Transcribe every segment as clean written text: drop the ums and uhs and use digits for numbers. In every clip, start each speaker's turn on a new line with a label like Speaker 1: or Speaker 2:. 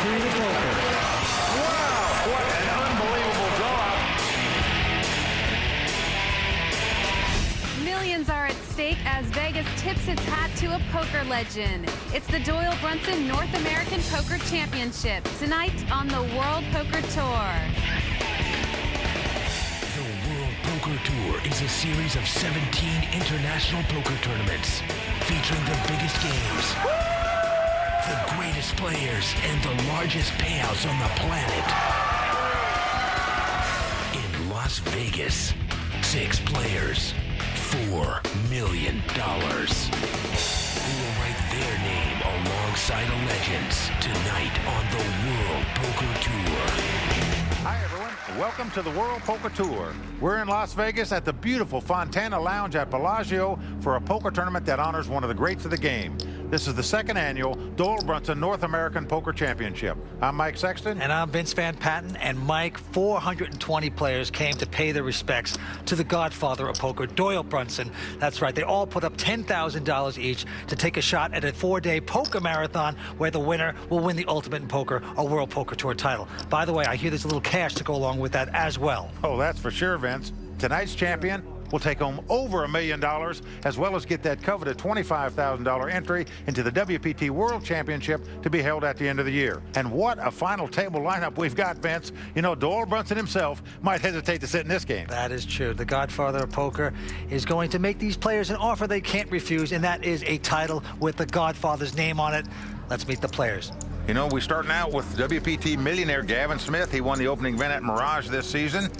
Speaker 1: king of poker.
Speaker 2: Wow, what an unbelievable blowout.
Speaker 3: Millions are at stake as Vegas tips its hat to a poker legend. It's the Doyle Brunson North American Poker Championship, tonight on the World Poker Tour.
Speaker 4: The World Poker Tour is a series of 17 international poker tournaments featuring the biggest games, the greatest players, and the largest payouts on the planet. In Las Vegas, 6 players, $4 million. Who will write their name alongside the legends tonight on the World Poker Tour.
Speaker 2: Hi, everyone. Welcome to the World Poker Tour. We're in Las Vegas at the beautiful Fontana Lounge at Bellagio for a poker tournament that honors one of the greats of the game. This is the second annual Doyle Brunson North American Poker Championship. I'm Mike Sexton.
Speaker 1: And I'm Vince Van Patten. And Mike, 420 players came to pay their respects to the godfather of poker, Doyle Brunson. That's right. They all put up $10,000 each to take a shot at a 4-day poker marathon where the winner will win the Ultimate in Poker, a World Poker Tour title. By the way, I hear there's a little cash to go along with that as well.
Speaker 2: Oh, that's for sure, Vince. Tonight's champion will take home over $1 million, as well as get that coveted $25,000 entry into the WPT World Championship to be held at the end of the year. And what a final table lineup we've got, Vince. You know, Doyle Brunson himself might hesitate to sit in this game.
Speaker 1: That is true. The godfather of poker is going to make these players an offer they can't refuse, and that is a title with the godfather's name on it. Let's meet the players.
Speaker 2: You know, we're starting out with WPT millionaire Gavin Smith. He won the opening event at Mirage this season.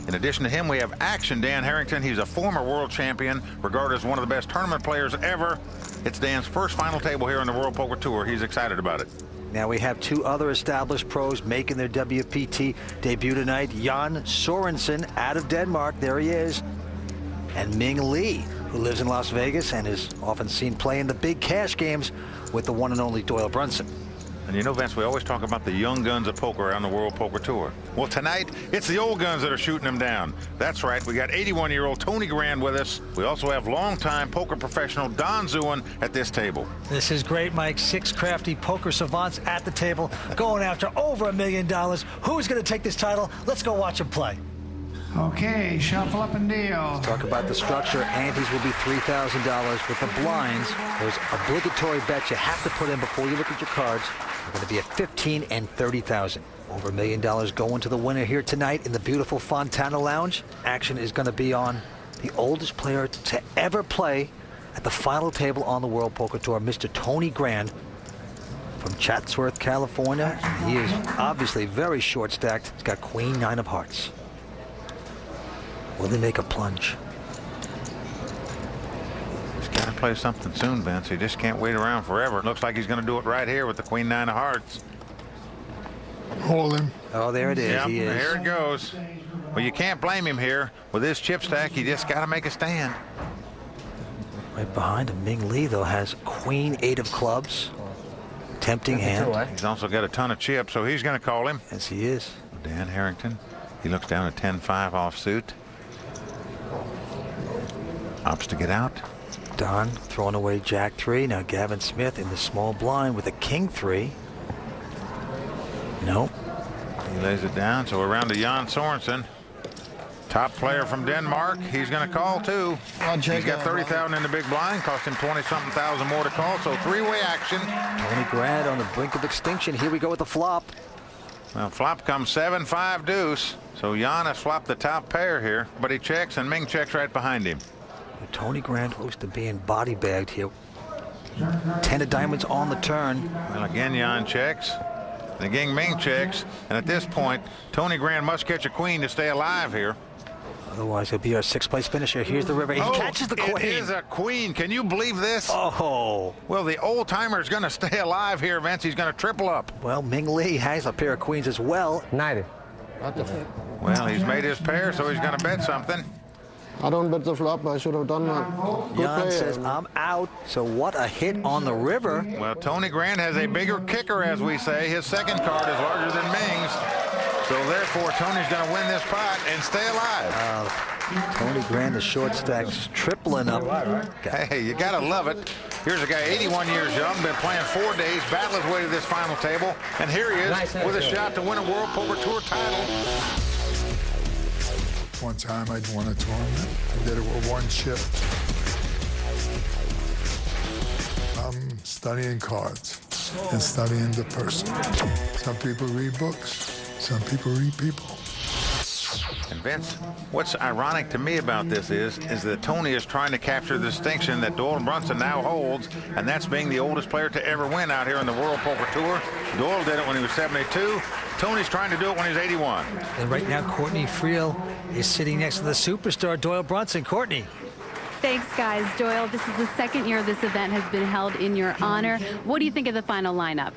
Speaker 2: In addition to him, we have Action Dan Harrington. He's a former world champion, regarded as one of the best tournament players ever. It's Dan's first final table here on the World Poker Tour. He's excited about it.
Speaker 1: Now we have 2 other established pros making their WPT debut tonight. Jan Sorensen out of Denmark, there he is. And Ming Lee, who lives in Las Vegas and is often seen playing the big cash games with the one and only Doyle Brunson.
Speaker 2: And you know, Vince, we always talk about the young guns of poker around the World Poker Tour. Well, tonight, it's the old guns that are shooting them down. That's right, we got 81-year-old Tony Grand with us. We also have longtime poker professional Don Zewin at this table.
Speaker 1: This is great, Mike. 6 crafty poker savants at the table, going after over $1 million. Who's going to take this title? Let's go watch him play.
Speaker 5: Okay, shuffle up and deal.
Speaker 1: Talk about the structure. Antes will be $3,000 with the blinds. Those obligatory bets you have to put in before you look at your cards are going to be at $15,000 and $30,000. Over $1 million going to the winner here tonight in the beautiful Fontana Lounge. Action is going to be on the oldest player to ever play at the final table on the World Poker Tour, Mr. Tony Grand from Chatsworth, California. He is obviously very short stacked. He's got Queen 9 of Hearts. Will they make a plunge?
Speaker 2: He's got to play something soon, Vince. He just can't wait around forever. It looks like he's going to do it right here with the Queen 9 of Hearts.
Speaker 5: Hold him.
Speaker 1: Oh, there it is.
Speaker 2: Yep,
Speaker 1: He is.
Speaker 2: there it goes. Well, you can't blame him here. With his chip stack, he just got to make a stand.
Speaker 1: Right behind him, Ming Lee, though, has Queen 8 of clubs. Tempting hand.
Speaker 2: He's also got a ton of chips, so he's going to call him.
Speaker 1: Yes, he is.
Speaker 2: Dan Harrington. He looks down at 10-5 offsuit. Opts to get out.
Speaker 1: Don throwing away Jack 3. Now Gavin Smith in the small blind with a King 3. Nope.
Speaker 2: He lays it down, so we're around to Jan Sorensen. Top player from Denmark. He's going to call, too. He's got 30,000 in the big blind. Cost him 20-something thousand more to call, so 3-way action.
Speaker 1: Tony Grand on the brink of extinction. Here we go with the flop.
Speaker 2: Well, flop comes 7-5 deuce. So Jan has flopped the top pair here, but he checks, and Ming checks right behind him.
Speaker 1: Tony Grand close to being body bagged here. 10 of diamonds on the turn.
Speaker 2: Well, again, Jan checks. And again, Ming checks. And at this point, Tony Grand must catch a queen to stay alive here.
Speaker 1: Otherwise, he'll be our 6th place finisher. Here's the river. He catches the queen.
Speaker 2: It is a queen. Can you believe this?
Speaker 1: Oh.
Speaker 2: Well, the old timer is going to stay alive here, Vince. He's going to triple up.
Speaker 1: Well, Ming Lee has a pair of queens as well.
Speaker 6: 90.
Speaker 2: Well, he's made his pair, so he's going to bet something.
Speaker 6: I don't bet the flop. I should have done that.
Speaker 1: Jan says, I'm out. So what a hit on the river.
Speaker 2: Well, Tony Grand has a bigger kicker, as we say. His second card is larger than Ming's. So therefore, Tony's going to win this pot and stay alive.
Speaker 1: Tony Grand, the short stacks, tripling up.
Speaker 2: Hey, you got to love it. Here's a guy 81 years young, been playing 4 days, battled his way to this final table, and here he is with a shot to win a World Poker Tour title.
Speaker 5: One time I'd won a tournament. I did it with one chip. I'm studying cards and studying the person. Some people read books. Some people read people.
Speaker 2: And Vince, what's ironic to me about this is that Tony is trying to capture the distinction that Doyle Brunson now holds, and that's being the oldest player to ever win out here in the World Poker Tour. Doyle did it when he was 72. Tony's trying to do it when he's 81.
Speaker 1: And right now, Courtney Friel is sitting next to the superstar Doyle Brunson. Courtney.
Speaker 3: Thanks, guys. Doyle, this is the second year this event has been held in your honor. What do you think of the final lineup?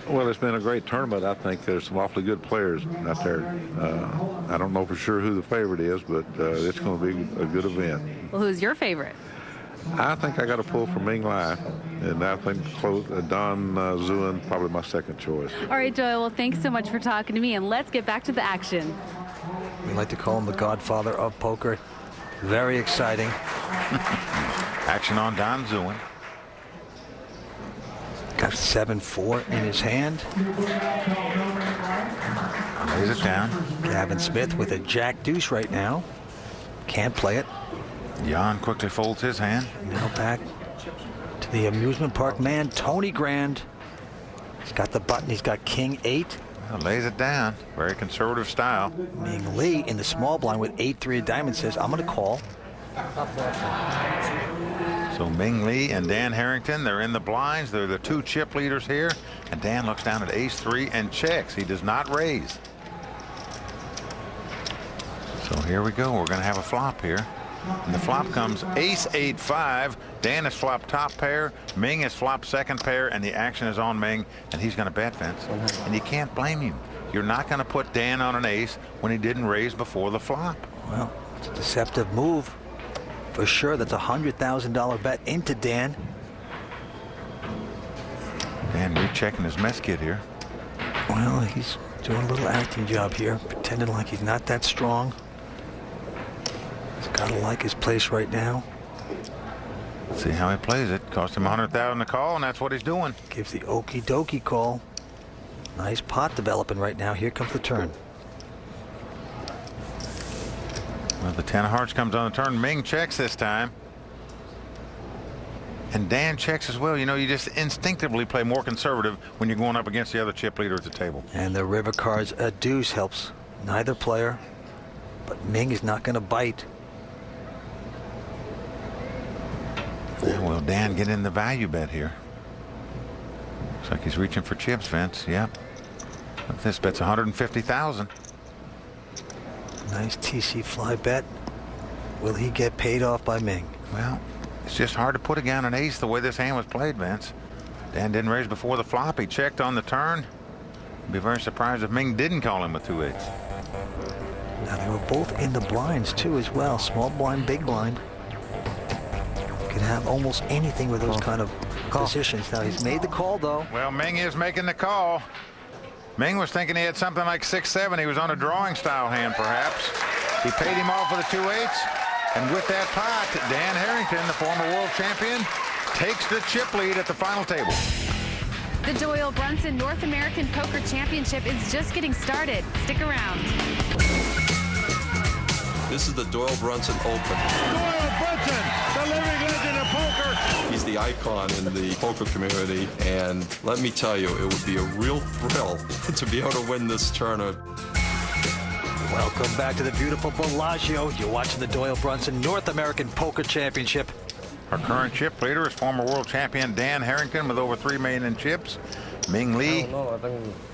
Speaker 7: Well, it's been a great tournament. I think there's some awfully good players out there. I don't know for sure who the favorite is, but it's going to be a good event.
Speaker 3: Well, who's your favorite?
Speaker 7: I think I got to pull for Ming Lai, and I think Don Zuen probably my second choice.
Speaker 3: All right, Doyle, well, thanks so much for talking to me, and let's get back to the action.
Speaker 1: We like to call him the godfather of poker. Very exciting.
Speaker 2: Action on Don Zuen.
Speaker 1: Got 7-4 in his hand.
Speaker 2: Lays it down.
Speaker 1: Gavin Smith with a jack deuce right now. Can't play it.
Speaker 2: Jan quickly folds his hand.
Speaker 1: Now back to the amusement park man, Tony Grand. He's got the button. He's got King 8.
Speaker 2: Well, lays it down. Very conservative style.
Speaker 1: Ming Lee in the small blind with 8-3 of diamonds says, I'm going to call.
Speaker 2: So Ming Lee and Dan Harrington, they're in the blinds. They're the two chip leaders here. And Dan looks down at ace-3 and checks. He does not raise. So here we go. We're going to have a flop here. And the flop comes ace-8-5. Dan is flop top pair. Ming is flop second pair. And the action is on Ming. And he's going to bet, Vince. And you can't blame him. You're not going to put Dan on an ace when he didn't raise before the flop.
Speaker 1: Well, it's a deceptive move. For sure, that's a $100,000 bet into Dan.
Speaker 2: Dan rechecking his mess kit here.
Speaker 1: Well, he's doing a little acting job here, pretending like he's not that strong. He's got to like his place right now.
Speaker 2: Let's see how he plays it. Cost him $100,000 to call, and that's what he's doing.
Speaker 1: Gives the okie dokie call. Nice pot developing right now. Here comes the turn.
Speaker 2: Well, the 10 of hearts comes on the turn. Ming checks this time. And Dan checks as well. You know, you just instinctively play more conservative when you're going up against the other chip leader at the table.
Speaker 1: And the river cards, a deuce helps neither player. But Ming is not going to bite.
Speaker 2: Yeah, will Dan get in the value bet here? Looks like he's reaching for chips, Vince. Yep. This bet's $150,000.
Speaker 1: Nice TC fly bet. Will he get paid off by Ming?
Speaker 2: Well, it's just hard to put again an ace the way this hand was played, Vince. Dan didn't raise before the flop. He checked on the turn. I'd be very surprised if Ming didn't call him with 2-8s.
Speaker 1: Now they were both in the blinds too as well. Small blind, big blind. You can have almost anything with those kind of positions. Now he's made the call though.
Speaker 2: Well, Ming is making the call. Ming was thinking he had something like 6-7. He was on a drawing style hand, perhaps. He paid him off with the 2-8s. And with that pot, Dan Harrington, the former world champion, takes the chip lead at the final table.
Speaker 3: The Doyle Brunson North American Poker Championship is just getting started. Stick around.
Speaker 8: This is the Doyle Brunson Open.
Speaker 2: Doyle Brunson, the living legend of poker.
Speaker 8: He's the icon in the poker community, and let me tell you, it would be a real thrill to be able to win this tournament.
Speaker 1: Welcome back to the beautiful Bellagio. You're watching the Doyle Brunson North American Poker Championship.
Speaker 2: Our current chip leader is former world champion Dan Harrington with over $3 million in chips. Ming Lee,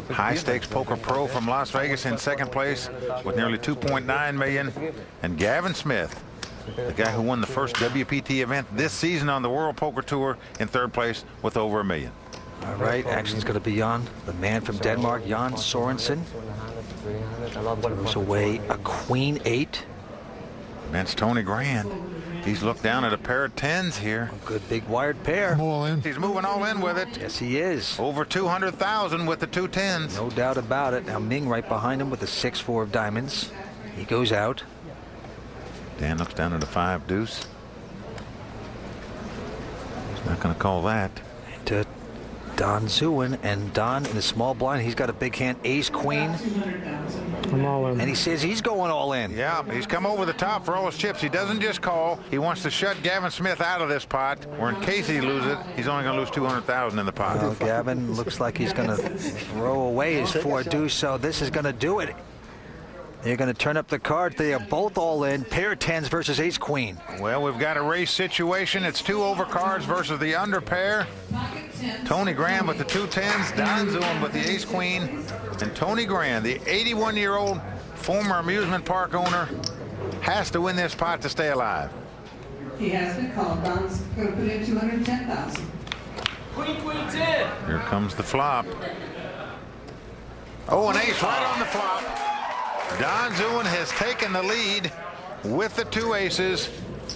Speaker 2: high stakes poker pro from Las Vegas, in second place with nearly $2.9 million. And Gavin Smith, the guy who won the first WPT event this season on the World Poker Tour, in third place with over $1 million.
Speaker 1: All right, action's going to be on the man from Denmark, Jan Sorensen. Throws away a queen 8.
Speaker 2: That's Tony Grand. He's looked down at a pair of 10s here.
Speaker 1: A good big wired pair.
Speaker 5: I'm all in.
Speaker 2: He's moving all in with it.
Speaker 1: Yes, he is.
Speaker 2: Over 200,000 with the 2 10s.
Speaker 1: No doubt about it. Now Ming right behind him with the 6-4 of diamonds. He goes out.
Speaker 2: Dan looks down at a 5 deuce. He's not going to call that.
Speaker 1: To Don Zewin, and Don in the small blind, he's got a big hand, ace queen,
Speaker 6: I'm all in.
Speaker 1: and he says he's going all in.
Speaker 2: Yeah, he's come over the top for all his chips. He doesn't just call. He wants to shut Gavin Smith out of this pot, or in case he loses it, he's only going to lose 200,000 in the pot.
Speaker 1: Well, Gavin looks like he's going to throw away his 4 deuce, so this is going to do it. They're going to turn up the cards. They are both all in. Pair of 10s versus ace queen.
Speaker 2: Well, we've got a race situation. It's 2 over cards versus the under pair. Tony Graham with the 2 10s, Don Zewin with the ace queen, and Tony Graham, the 81-year-old former amusement park owner, has to win this pot to stay alive.
Speaker 9: He has been called. Don's going to put in 210,000.
Speaker 10: Queen, 10.
Speaker 2: Here comes the flop. Oh, an ace right on the flop. Don Zewin has taken the lead with the 2 aces.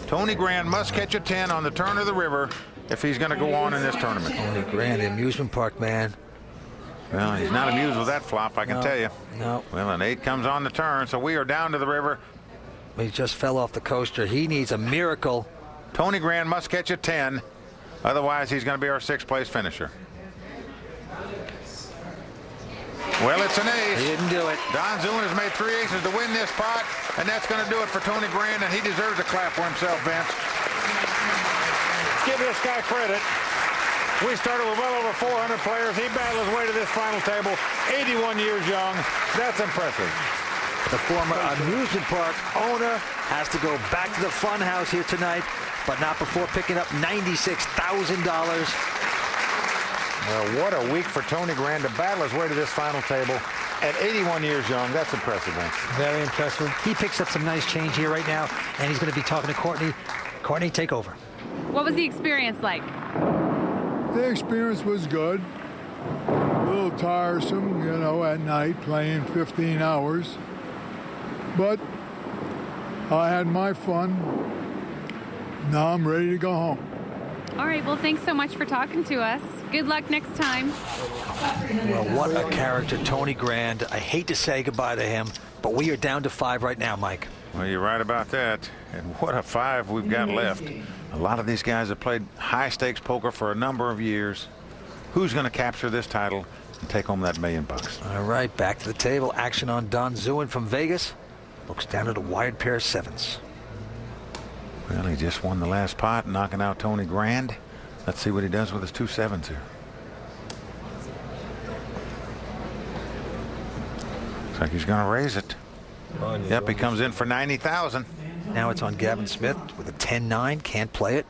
Speaker 2: Tony Graham must catch a 10 on the turn of the river if he's going to go on in this tournament.
Speaker 1: Tony Graham, the amusement park man.
Speaker 2: Well, he's not amused with that flop, I can tell you.
Speaker 1: No.
Speaker 2: Well, an 8 comes on the turn, so we are down to the river.
Speaker 1: He just fell off the coaster. He needs a miracle.
Speaker 2: Tony Graham must catch a 10. Otherwise, he's going to be our 6th place finisher. Well, it's an ace.
Speaker 1: He didn't do it.
Speaker 2: Don Zewin has made 3 aces to win this pot, and that's going to do it for Tony Graham, and he deserves a clap for himself, Vince. Let's give this guy credit. We started with well over 400 players. He battled his way to this final table, 81 years young. That's impressive.
Speaker 1: The former amusement park owner has to go back to the fun house here tonight, but not before picking up $96,000.
Speaker 2: Well, what a week for Tony Graham to battle his way to this final table at 81 years young. That's impressive, Vince.
Speaker 1: Very impressive. He picks up some nice change here right now, and he's going to be talking to Courtney. Courtney, take over.
Speaker 3: What was the experience like?
Speaker 5: The experience was good. A little tiresome, you know, at night playing 15 hours. But I had my fun. Now I'm ready to go home.
Speaker 3: All right, well, thanks so much for talking to us. Good luck next time.
Speaker 1: Well, what a character, Tony Graham. I hate to say goodbye to him, but we are down to 5 right now, Mike.
Speaker 2: Well, you're right about that. And what a 5 we've got left. A lot of these guys have played high-stakes poker for a number of years. Who's going to capture this title and take home that $1 million?
Speaker 1: All right, back to the table. Action on Don Zewin from Vegas. Looks down at a wired pair of 7s.
Speaker 2: Well, he just won the last pot, knocking out Tony Graham. Let's see what he does with his 2 7s here. Looks like he's going to raise it. Yep, he comes in for 90,000.
Speaker 1: Now it's on Gavin Smith with a 10-9. Can't play it.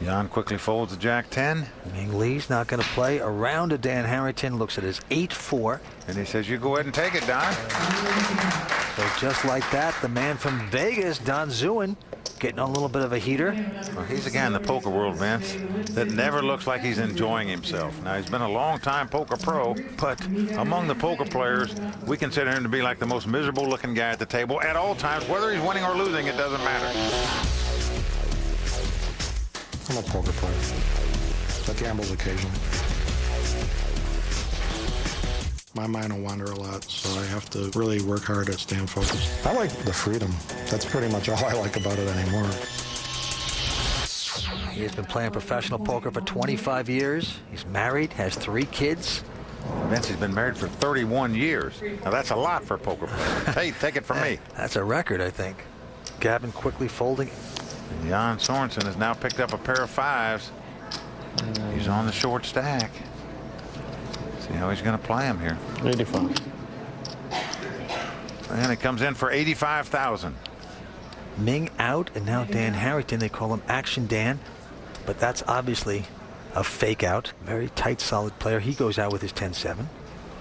Speaker 2: Jan quickly folds the Jack 10.
Speaker 1: Ming Lee's not going to play. Around to Dan Harrington. Looks at his 8-4.
Speaker 2: And he says, you go ahead and take it, Don.
Speaker 1: So just like that, the man from Vegas, Don Zewin, getting on a little bit of a heater.
Speaker 2: Well, he's a guy in the poker world, Vince, that never looks like he's enjoying himself. Now, he's been a long-time poker pro, but among the poker players, we consider him to be like the most miserable-looking guy at the table at all times. Whether he's winning or losing, it doesn't matter.
Speaker 6: I'm a poker player. I gamble occasionally. My mind will wander a lot, so I have to really work hard at staying focused. I like the freedom. That's pretty much all I like about it anymore.
Speaker 1: He has been playing professional poker for 25 years. He's married, has 3 kids.
Speaker 2: Vince has been married for 31 years. Now, that's a lot for a poker player. Hey, take it from me.
Speaker 1: That's a record, I think. Gavin quickly folding.
Speaker 2: And Jan Sorensen has now picked up a pair of 5s. He's on the short stack. See how he's going to play him here.
Speaker 6: 85.
Speaker 2: And it comes in for 85,000.
Speaker 1: Ming out, and now Dan Harrington. They call him Action Dan, but that's obviously a fake out. Very tight, solid player. He goes out with his 10-7.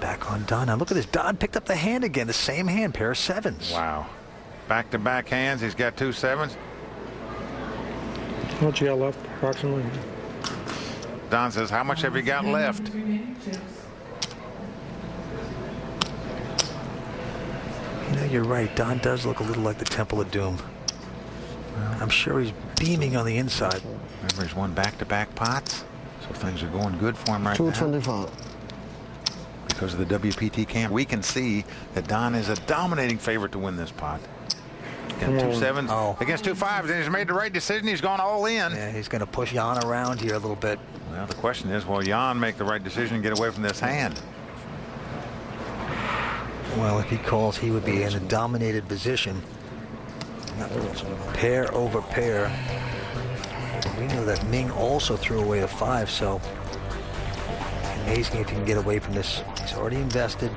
Speaker 1: Back on Don. Now look at this. Don picked up the hand again. The same hand, pair of 7s.
Speaker 2: Wow. Back-to-back hands. He's got 2 7s.
Speaker 6: How much you got left, approximately?
Speaker 2: Don says, how much have you got left?
Speaker 1: You know, you're right. Don does look a little like the Temple of Doom. Well, I'm sure he's beaming on the inside.
Speaker 2: Remember, he's won back-to-back pots, so things are going good for him right now.
Speaker 6: 225.
Speaker 2: Because of the WPT camp, we can see that Don is a dominating favorite to win this pot. Got 2 sevens against 2 5s, and he's made the right decision. He's gone all in.
Speaker 1: Yeah, he's going to push Jan around here a little bit.
Speaker 2: Well, the question is, will Jan make the right decision and get away from this hand?
Speaker 1: Well, if he calls, he would be in a dominated position. Pair over pair. We know that Ming also threw away a 5, so amazing if he can get away from this. He's already invested.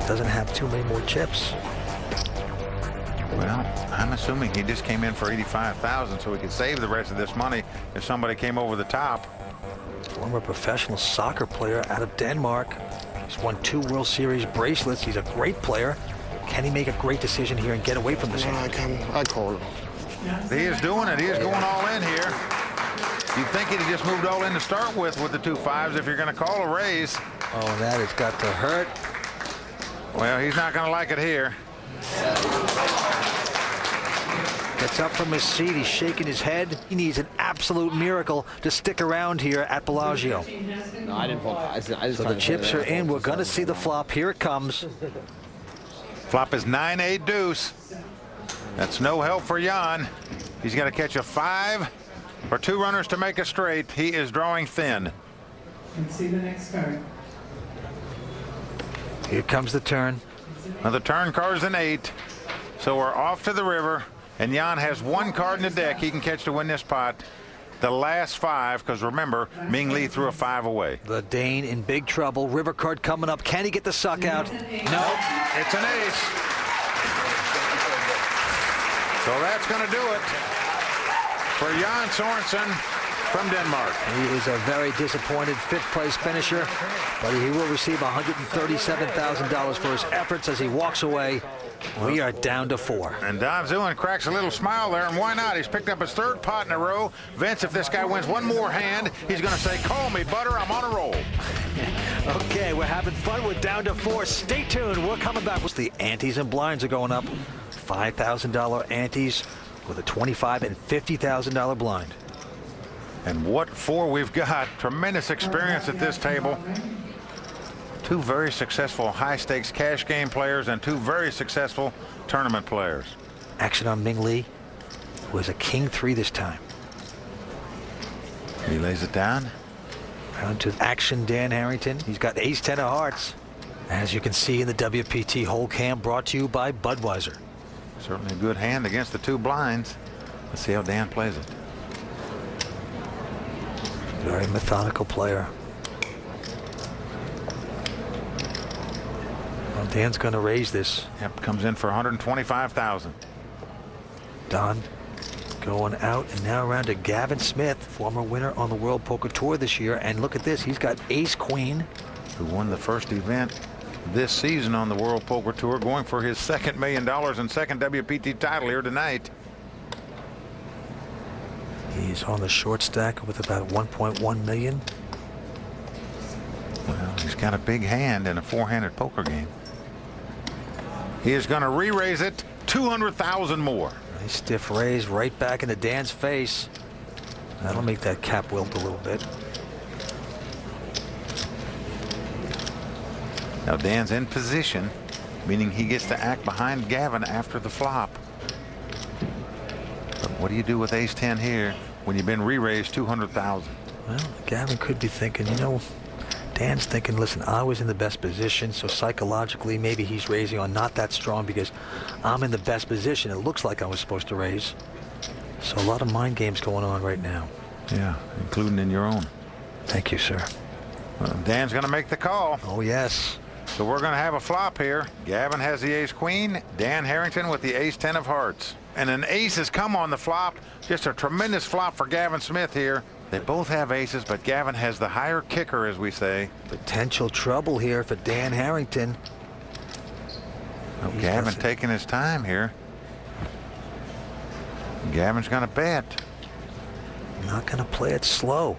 Speaker 1: Doesn't have too many more chips.
Speaker 2: Well, I'm assuming he just came in for 85,000 so he could save the rest of this money if somebody came over the top.
Speaker 1: Former professional soccer player out of Denmark. He's won 2 World Series bracelets. He's a great player. Can he make a great decision here and get away from this hand?
Speaker 6: I call him.
Speaker 2: He is doing it. He is going all in here. You'd think he'd have just moved all in to start with the 2 5s if you're going to call a raise.
Speaker 1: Oh, that has got to hurt.
Speaker 2: Well, he's not going to like it here.
Speaker 1: Gets up from his seat. He's shaking his head. He needs an absolute miracle to stick around here at Bellagio.
Speaker 10: No, I didn't pull.
Speaker 1: So the chips are in. We're going to see the flop. Here it comes.
Speaker 2: Flop is 9-8 deuce. That's no help for Jan. He's going to catch a 5 or 2 runners to make a straight. He is drawing thin.
Speaker 9: Let's see the next card.
Speaker 1: Here comes the turn.
Speaker 2: Now the turn card's an 8. So we're off to the river. And Jan has 1 card in the deck he can catch to win this pot. The last 5, because remember, Ming Lee threw a 5 away.
Speaker 1: The Dane in big trouble. River card coming up. Can he get the suck out? No.
Speaker 2: It's an ace. So that's going to do it for Jan Sorensen from Denmark.
Speaker 1: He is a very disappointed 5th place finisher, but he will receive $137,000 for his efforts as he walks away. We are down to 4.
Speaker 2: And Don Zuen cracks a little smile there, and why not? He's picked up his 3rd pot in a row. Vince, if this guy wins one more hand, he's going to say, call me, Butter, I'm on a roll.
Speaker 1: Okay, we're having fun. We're down to 4. Stay tuned. We're coming back. The antes and blinds are going up. $5,000 antes with a $25,000 and $50,000 blind.
Speaker 2: And what for we've got? Tremendous experience at this table. 2 very successful high-stakes cash game players and 2 very successful tournament players.
Speaker 1: Action on Ming Lee, who has a king 3 this time.
Speaker 2: He lays it down.
Speaker 1: Down to action Dan Harrington. He's got ace 10 of hearts. As you can see in the WPT whole cam, brought to you by Budweiser.
Speaker 2: Certainly a good hand against the 2 blinds. Let's see how Dan plays it.
Speaker 1: Very methodical player. Well, Dan's going to raise this.
Speaker 2: Yep, comes in for $125,000.
Speaker 1: Don going out, and now around to Gavin Smith, former winner on the World Poker Tour this year. And look at this, he's got ace queen.
Speaker 2: Who won the first event this season on the World Poker Tour, going for his $2 million and 2nd WPT title here tonight.
Speaker 1: He's on the short stack with about 1.1 million.
Speaker 2: Well, he's got a big hand in a 4-handed poker game. He is going to re-raise it 200,000 more.
Speaker 1: Nice stiff raise right back into Dan's face. That'll make that cap wilt a little bit.
Speaker 2: Now Dan's in position, meaning he gets to act behind Gavin after the flop. But what do you do with ace 10 here when you've been re-raised 200,000?
Speaker 1: Well, Gavin could be thinking, you know, Dan's thinking, listen, I was in the best position, so psychologically maybe he's raising on not that strong because I'm in the best position. It looks like I was supposed to raise. So a lot of mind games going on right now.
Speaker 2: Yeah, including in your own.
Speaker 1: Thank you, sir.
Speaker 2: Well, Dan's going to make the call.
Speaker 1: Oh, yes.
Speaker 2: So we're going to have a flop here. Gavin has the ace queen. Dan Harrington with the ace 10 of hearts. And an ace has come on the flop. Just a tremendous flop for Gavin Smith here. They both have aces, but Gavin has the higher kicker, as we say.
Speaker 1: Potential trouble here for Dan Harrington.
Speaker 2: Oh, Gavin taking his time here. Gavin's going to bet.
Speaker 1: Not going to play it slow.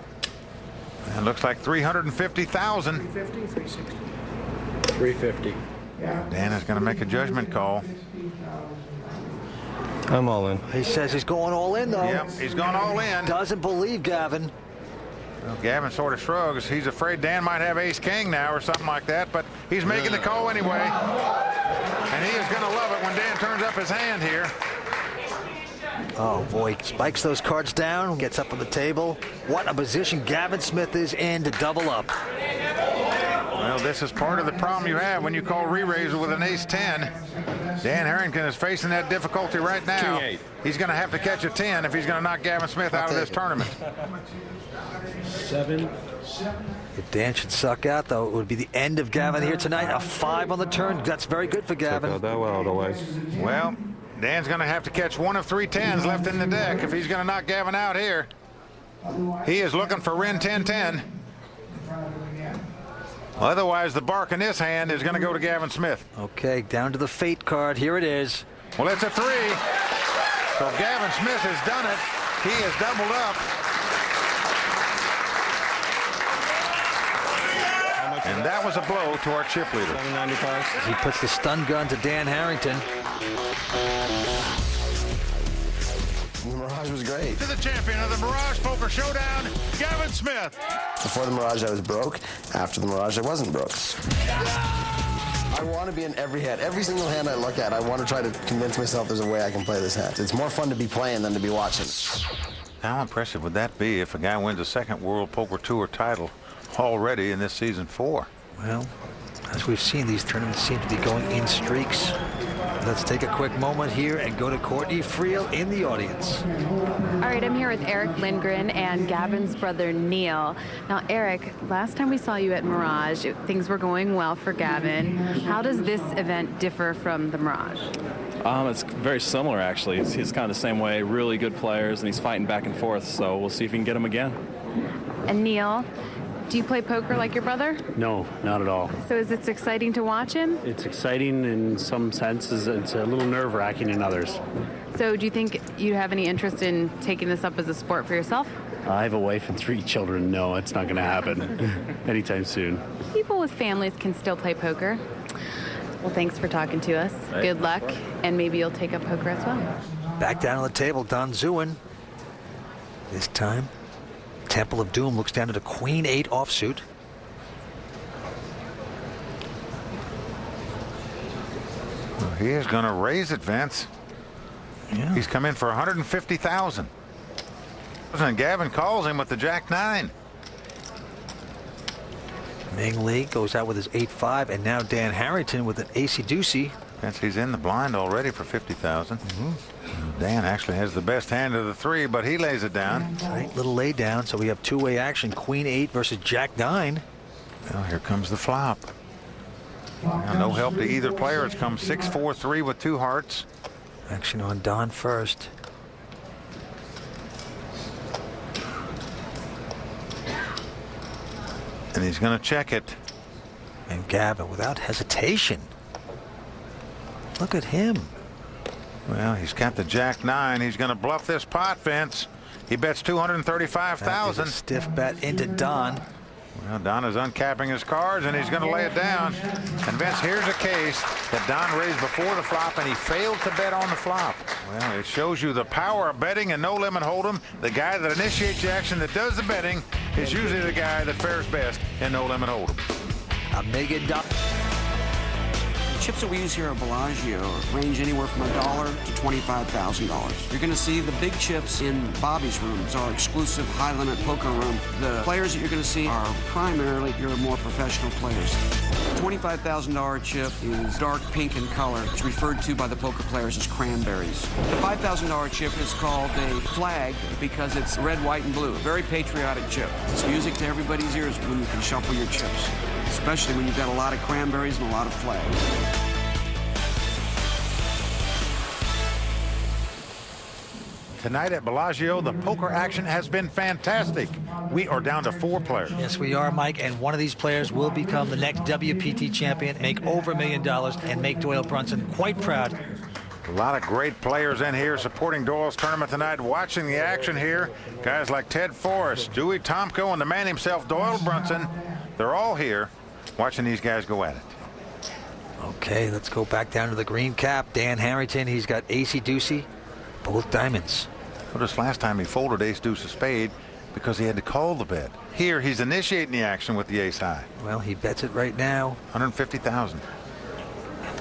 Speaker 2: And looks like 350,000.
Speaker 10: 350, 360. 350.
Speaker 2: Dan is going to make a judgment call.
Speaker 11: I'm all in.
Speaker 1: He says he's going all in, though.
Speaker 2: Yep, he's gone all in.
Speaker 1: Doesn't believe Gavin.
Speaker 2: Well, Gavin sort of shrugs. He's afraid Dan might have ace-king now or something like that, but he's making the call anyway. And he is going to love it when Dan turns up his hand here.
Speaker 1: Oh, boy. Spikes those cards down, gets up on the table. What a position Gavin Smith is in to double up.
Speaker 2: Well, this is part of the problem you have when you call re-raise with an ace-10. Dan Harrington is facing that difficulty right now.
Speaker 11: King 8.
Speaker 2: He's going to have to catch a 10 if he's going to knock Gavin Smith out of this tournament.
Speaker 11: 7.
Speaker 1: If Dan should suck out, though, it would be the end of Gavin here tonight. A 5 on the turn. That's very good for Gavin.
Speaker 11: Took that well otherwise.
Speaker 2: Well, Dan's going to have to catch one of 3 10s left in the deck if he's going to knock Gavin out here. He is looking for Rin 10-10. Otherwise, the bark in this hand is going to go to Gavin Smith.
Speaker 1: Okay, down to the fate card. Here it is.
Speaker 2: Well, it's a 3. So Gavin Smith has done it. He has doubled up. And that was a blow to our chip leader.
Speaker 11: 795.
Speaker 1: He puts the stun gun to Dan Harrington.
Speaker 12: The Mirage was great.
Speaker 2: To the champion of the Mirage Poker Showdown, Gavin Smith.
Speaker 12: Before the Mirage, I was broke. After the Mirage, I wasn't broke. I want to be in every hand. Every single hand I look at, I want to try to convince myself there's a way I can play this hand. It's more fun to be playing than to be watching.
Speaker 2: How impressive would that be if a guy wins a second World Poker Tour title already in this season 4?
Speaker 1: Well, as we've seen, these tournaments seem to be going in streaks. Let's take a quick moment here and go to Courtney Friel in the audience.
Speaker 3: All right, I'm here with Eric Lindgren and Gavin's brother, Neil. Now, Eric, last time we saw you at Mirage, things were going well for Gavin. How does this event differ from the Mirage?
Speaker 13: It's very similar, actually. He's kind of the same way, really good players, and he's fighting back and forth, so we'll see if we can get him again.
Speaker 3: And Neil, do you play poker like your brother?
Speaker 11: No, not at all.
Speaker 3: So is it exciting to watch him?
Speaker 11: It's exciting in some senses. It's a little nerve-wracking in others.
Speaker 3: So do you think you have any interest in taking this up as a sport for yourself?
Speaker 11: I have a wife and 3 children. No, it's not going to happen anytime soon.
Speaker 3: People with families can still play poker. Well, thanks for talking to us. Good luck, and maybe you'll take up poker as well.
Speaker 1: Back down on the table, Don Zuin. This time, Temple of Doom looks down at a Queen 8 offsuit.
Speaker 2: Well, he is going to raise it, Vince.
Speaker 1: Yeah.
Speaker 2: He's come in for $150,000. And Gavin calls him with the Jack-9.
Speaker 1: Ming Lee goes out with his 8-5, and now Dan Harrington with an ace-deucey.
Speaker 2: Vince, he's in the blind already for $50,000. Dan actually has the best hand of the 3, but he lays it down.
Speaker 1: Tight little lay down, so we have two-way action. Queen 8 versus Jack 9.
Speaker 2: Well, here comes the flop. Now, no help to either player. It's come 6-4-3 with 2 hearts.
Speaker 1: Action on Don first.
Speaker 2: And he's going to check it.
Speaker 1: And Gavin, without hesitation. Look at him.
Speaker 2: Well, he's got the Jack-9. He's going to bluff this pot, Vince. He bets $235,000.
Speaker 1: Stiff bet into Don.
Speaker 2: Well, Don is uncapping his cards, and he's going to lay it down. And Vince, here's a case that Don raised before the flop, and he failed to bet on the flop. Well, it shows you the power of betting and no limit hold'em. The guy that initiates the action, that does the betting, is usually the guy that fares best in no limit hold'em.
Speaker 1: $1 million.
Speaker 10: Chips that we use here at Bellagio range anywhere from $1 to $25,000. You're going to see the big chips in Bobby's rooms, our exclusive high-limit poker room. The players that you're going to see are primarily your more professional players. The $25,000 chip is dark pink in color. It's referred to by the poker players as cranberries. The $5,000 chip is called a flag because it's red, white, and blue. A very patriotic chip. It's music to everybody's ears when you can shuffle your chips, especially when you've got a lot of cranberries and a lot of flags.
Speaker 2: Tonight at Bellagio, the poker action has been fantastic. We are down to 4 players.
Speaker 1: Yes, we are, Mike, and one of these players will become the next WPT champion, make over $1 million, and make Doyle Brunson quite proud.
Speaker 2: A lot of great players in here supporting Doyle's tournament tonight, watching the action here. Guys like Ted Forrest, Dewey Tomko, and the man himself, Doyle Brunson. They're all here watching these guys go at it.
Speaker 1: Okay, let's go back down to the green cap. Dan Harrington, he's got ace-deucey. both diamonds.
Speaker 2: Notice last time he folded ace-deuce of spade because he had to call the bet. Here, he's initiating the action with the ace high.
Speaker 1: Well, he bets it right now.
Speaker 2: 150,000.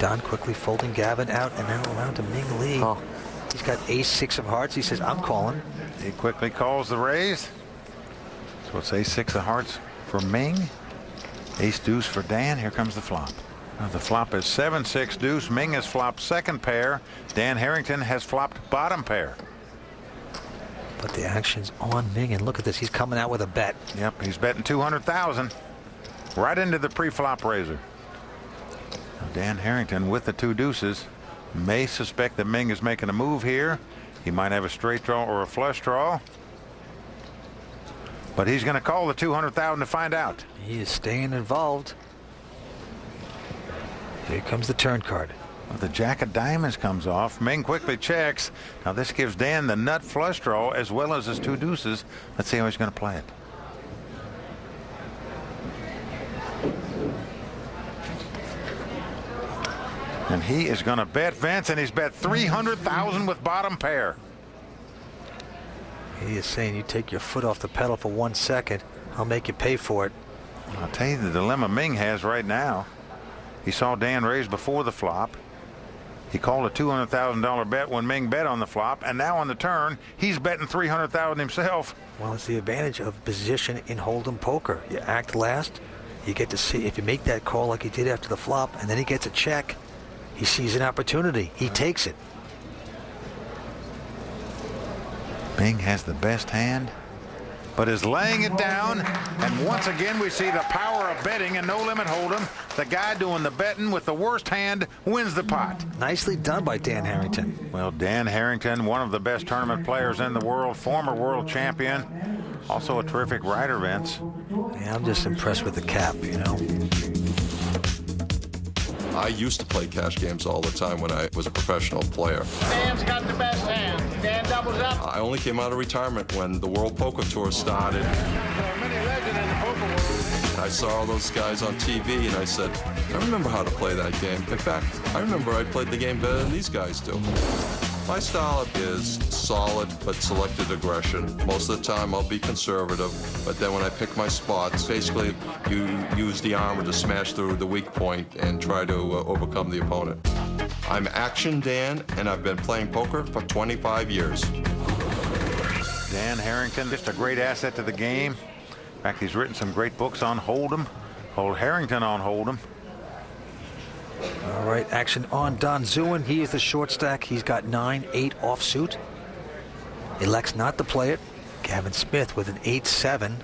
Speaker 1: Don quickly folding Gavin out and then around to Ming Lee.
Speaker 12: Oh.
Speaker 1: He's got ace-6 of hearts. He says, I'm calling.
Speaker 2: He quickly calls the raise. So it's ace-6 of hearts for Ming. Ace-deuce for Dan. Here comes the flop. Now the flop is 7-6 deuce. Ming has flopped second pair. Dan Harrington has flopped bottom pair.
Speaker 1: But the action's on Ming, and look at this. He's coming out with a bet.
Speaker 2: Yep, he's betting 200,000 right into the pre-flop raiser. Now Dan Harrington with the two deuces may suspect that Ming is making a move here. He might have a straight draw or a flush draw. But he's going to call the 200,000 to find out.
Speaker 1: He is staying involved. Here comes the turn card.
Speaker 2: Well, the jack of diamonds comes off. Ming quickly checks. Now this gives Dan the nut flush draw as well as his two deuces. Let's see how he's going to play it. And he is going to bet Vince, and he's bet 300,000 with bottom pair.
Speaker 1: He is saying, you take your foot off the pedal for 1 second, I'll make you pay for it.
Speaker 2: I'll tell you the dilemma Ming has right now. He saw Dan raise before the flop. He called a $200,000 bet when Ming bet on the flop, and now on the turn, he's betting 300,000 himself.
Speaker 1: Well, it's the advantage of position in Hold'em poker. You act last, you get to see if you make that call like he did after the flop, and then he gets a check. He sees an opportunity. He takes it.
Speaker 2: Ming has the best hand, but is laying it down. And once again, we see the power of betting and no limit hold'em. The guy doing the betting with the worst hand wins the pot.
Speaker 1: Nicely done by Dan Harrington.
Speaker 2: Well, Dan Harrington, one of the best tournament players in the world, former world champion, also a terrific rider, Vince.
Speaker 1: Yeah, I'm just impressed with the cap, you know.
Speaker 8: I used to play cash games all the time when I was a professional player.
Speaker 14: Dan's got the best hand. Dan doubles up.
Speaker 8: I only came out of retirement when the World Poker Tour started. I saw all those guys on TV and I said, I remember how to play that game. In fact, I remember I played the game better than these guys do. My style is solid but selected aggression. Most of the time I'll be conservative, but then when I pick my spots, basically you use the armor to smash through the weak point and try to overcome the opponent. I'm Action Dan, and I've been playing poker for 25 years.
Speaker 2: Dan Harrington, just a great asset to the game. In fact, he's written some great books on Hold'em. Hold Harrington on Hold'em.
Speaker 1: All right, action on Don Zuin. He is the short stack. He's got 9-8 offsuit. Elects not to play it. Gavin Smith with an 8-7.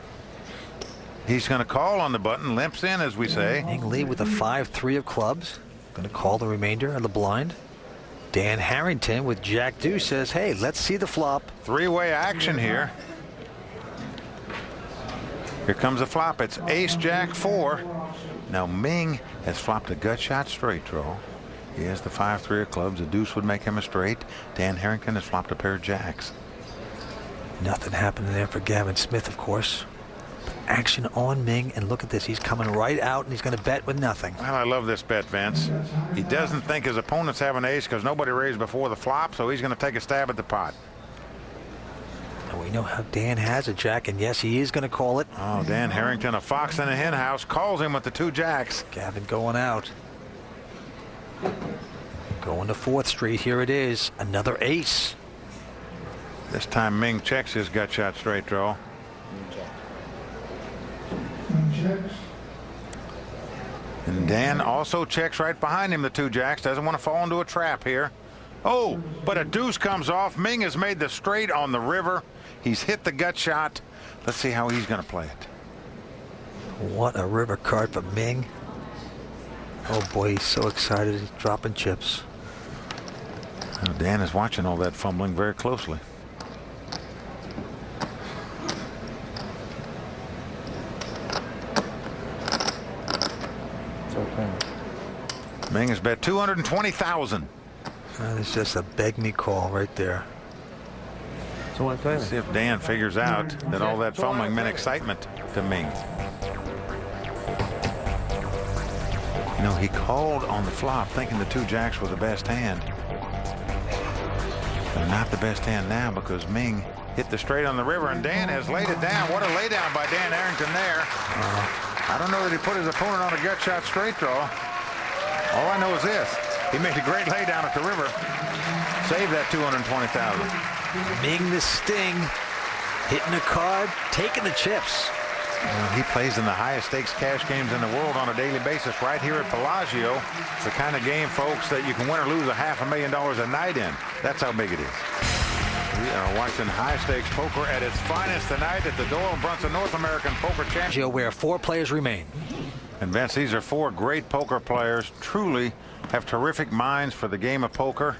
Speaker 2: He's going to call on the button. Limps in, as we say.
Speaker 1: Ming Lee with a 5-3 of clubs. Going to call the remainder of the blind. Dan Harrington with Jack Deuce says, hey, let's see the flop.
Speaker 2: Three-way action here. Here comes the flop. It's Ace-Jack 4. Now Ming has flopped a gut shot straight draw. He has the 5-3 of clubs. A deuce would make him a straight. Dan Harrington has flopped a pair of jacks.
Speaker 1: Nothing happening there for Gavin Smith, of course. Action on Ming, and look at this. He's coming right out, and he's going to bet with nothing.
Speaker 2: Well, I love this bet, Vince. He doesn't think his opponents have an ace because nobody raised before the flop, so he's going to take a stab at the pot.
Speaker 1: And we know how Dan has a jack, and yes, he is going to call it.
Speaker 2: Oh, Dan Harrington, a fox in a hen house, calls him with the two jacks.
Speaker 1: Gavin going out. Going to 4th Street. Here it is. Another ace.
Speaker 2: This time Ming checks his gut shot straight draw. And Dan also checks right behind him the two jacks. Doesn't want to fall into a trap here. Oh, but a deuce comes off. Ming has made the straight on the river. He's hit the gut shot. Let's see how he's going to play it.
Speaker 1: What a river card for Ming. Oh boy, he's so excited. He's dropping chips.
Speaker 2: Well, Dan is watching all that fumbling very closely. Ming has bet 220,000.
Speaker 1: It's just a beg me call right there.
Speaker 2: So let's see if Dan figures out that all that fumbling meant excitement to Ming. You know, he called on the flop thinking the two jacks were the best hand. They're not the best hand now because Ming hit the straight on the river, and Dan has laid it down. What a laydown by Dan Harrington there. I don't know that he put his opponent on a gut shot straight draw. All I know is this. He made a great laydown at the river. Saved that $220,000.
Speaker 1: Ming the Sting, hitting a card, taking the chips.
Speaker 2: He plays in the highest stakes cash games in the world on a daily basis right here at Bellagio. It's the kind of game, folks, that you can win or lose $500,000 a night in. That's how big it is. We are watching high stakes poker at its finest tonight at the Doyle Brunson North American Poker Championship,
Speaker 1: where 4 players remain.
Speaker 2: And Vince, these are 4 great poker players, truly have terrific minds for the game of poker.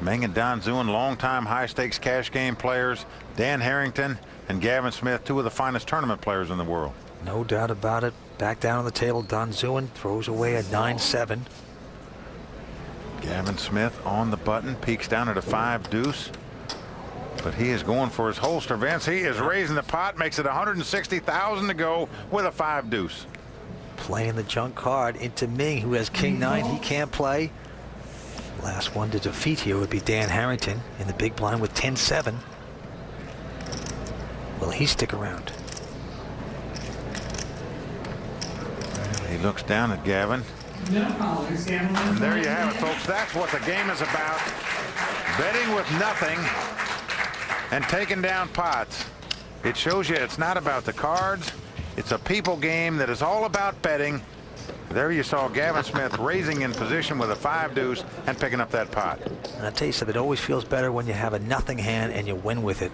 Speaker 2: Ming and Don Zuen, longtime high stakes cash game players. Dan Harrington and Gavin Smith, 2 of the finest tournament players in the world.
Speaker 1: No doubt about it. Back down on the table, Don Zuen throws away a 9-7.
Speaker 2: Gavin Smith on the button, peeks down at a 5 deuce. But he is going for his holster, Vince. He is raising the pot, makes it $160,000 to go with a 5 deuce.
Speaker 1: Playing the junk card into Ming, who has King 9. He can't play. Last one to defeat here would be Dan Harrington in the big blind with 10-7. Will he stick around?
Speaker 2: He looks down at Gavin. And there you have it, folks. That's what the game is about. Betting with nothing and taking down pots. It shows you it's not about the cards. It's a people game that is all about betting. There you saw Gavin Smith raising in position with a 5 deuce and picking up that pot.
Speaker 1: And I'll tell you something, it always feels better when you have a nothing hand and you win with it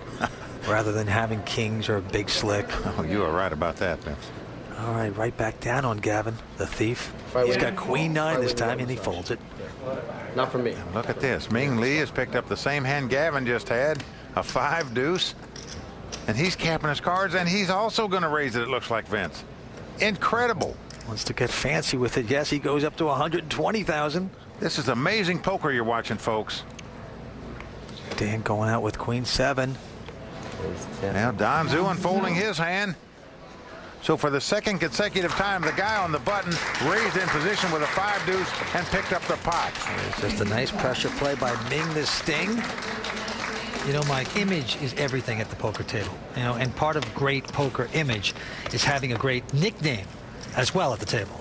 Speaker 1: rather than having kings or a big slick.
Speaker 2: Oh, you are right about that, Vince.
Speaker 1: All right, right back down on Gavin, the thief. He's got Queen 9 this time, and he folds it.
Speaker 12: Not for me.
Speaker 2: And look at this. Ming Lee has picked up the same hand Gavin just had, a 5 deuce. And he's capping his cards, and he's also going to raise it looks like, Vince. Incredible.
Speaker 1: Wants to get fancy with it. Yes, he goes up to $120,000.
Speaker 2: This is amazing poker you're watching, folks.
Speaker 1: Dan going out with Queen 7.
Speaker 2: Now Don Zuen folding his hand. So for the second consecutive time, the guy on the button raised in position with a 5 deuce and picked up the pot.
Speaker 1: It's just a nice pressure play by Ming the Sting. You know, Mike, image is everything at the poker table. You know, and part of great poker image is having a great nickname as well at the table.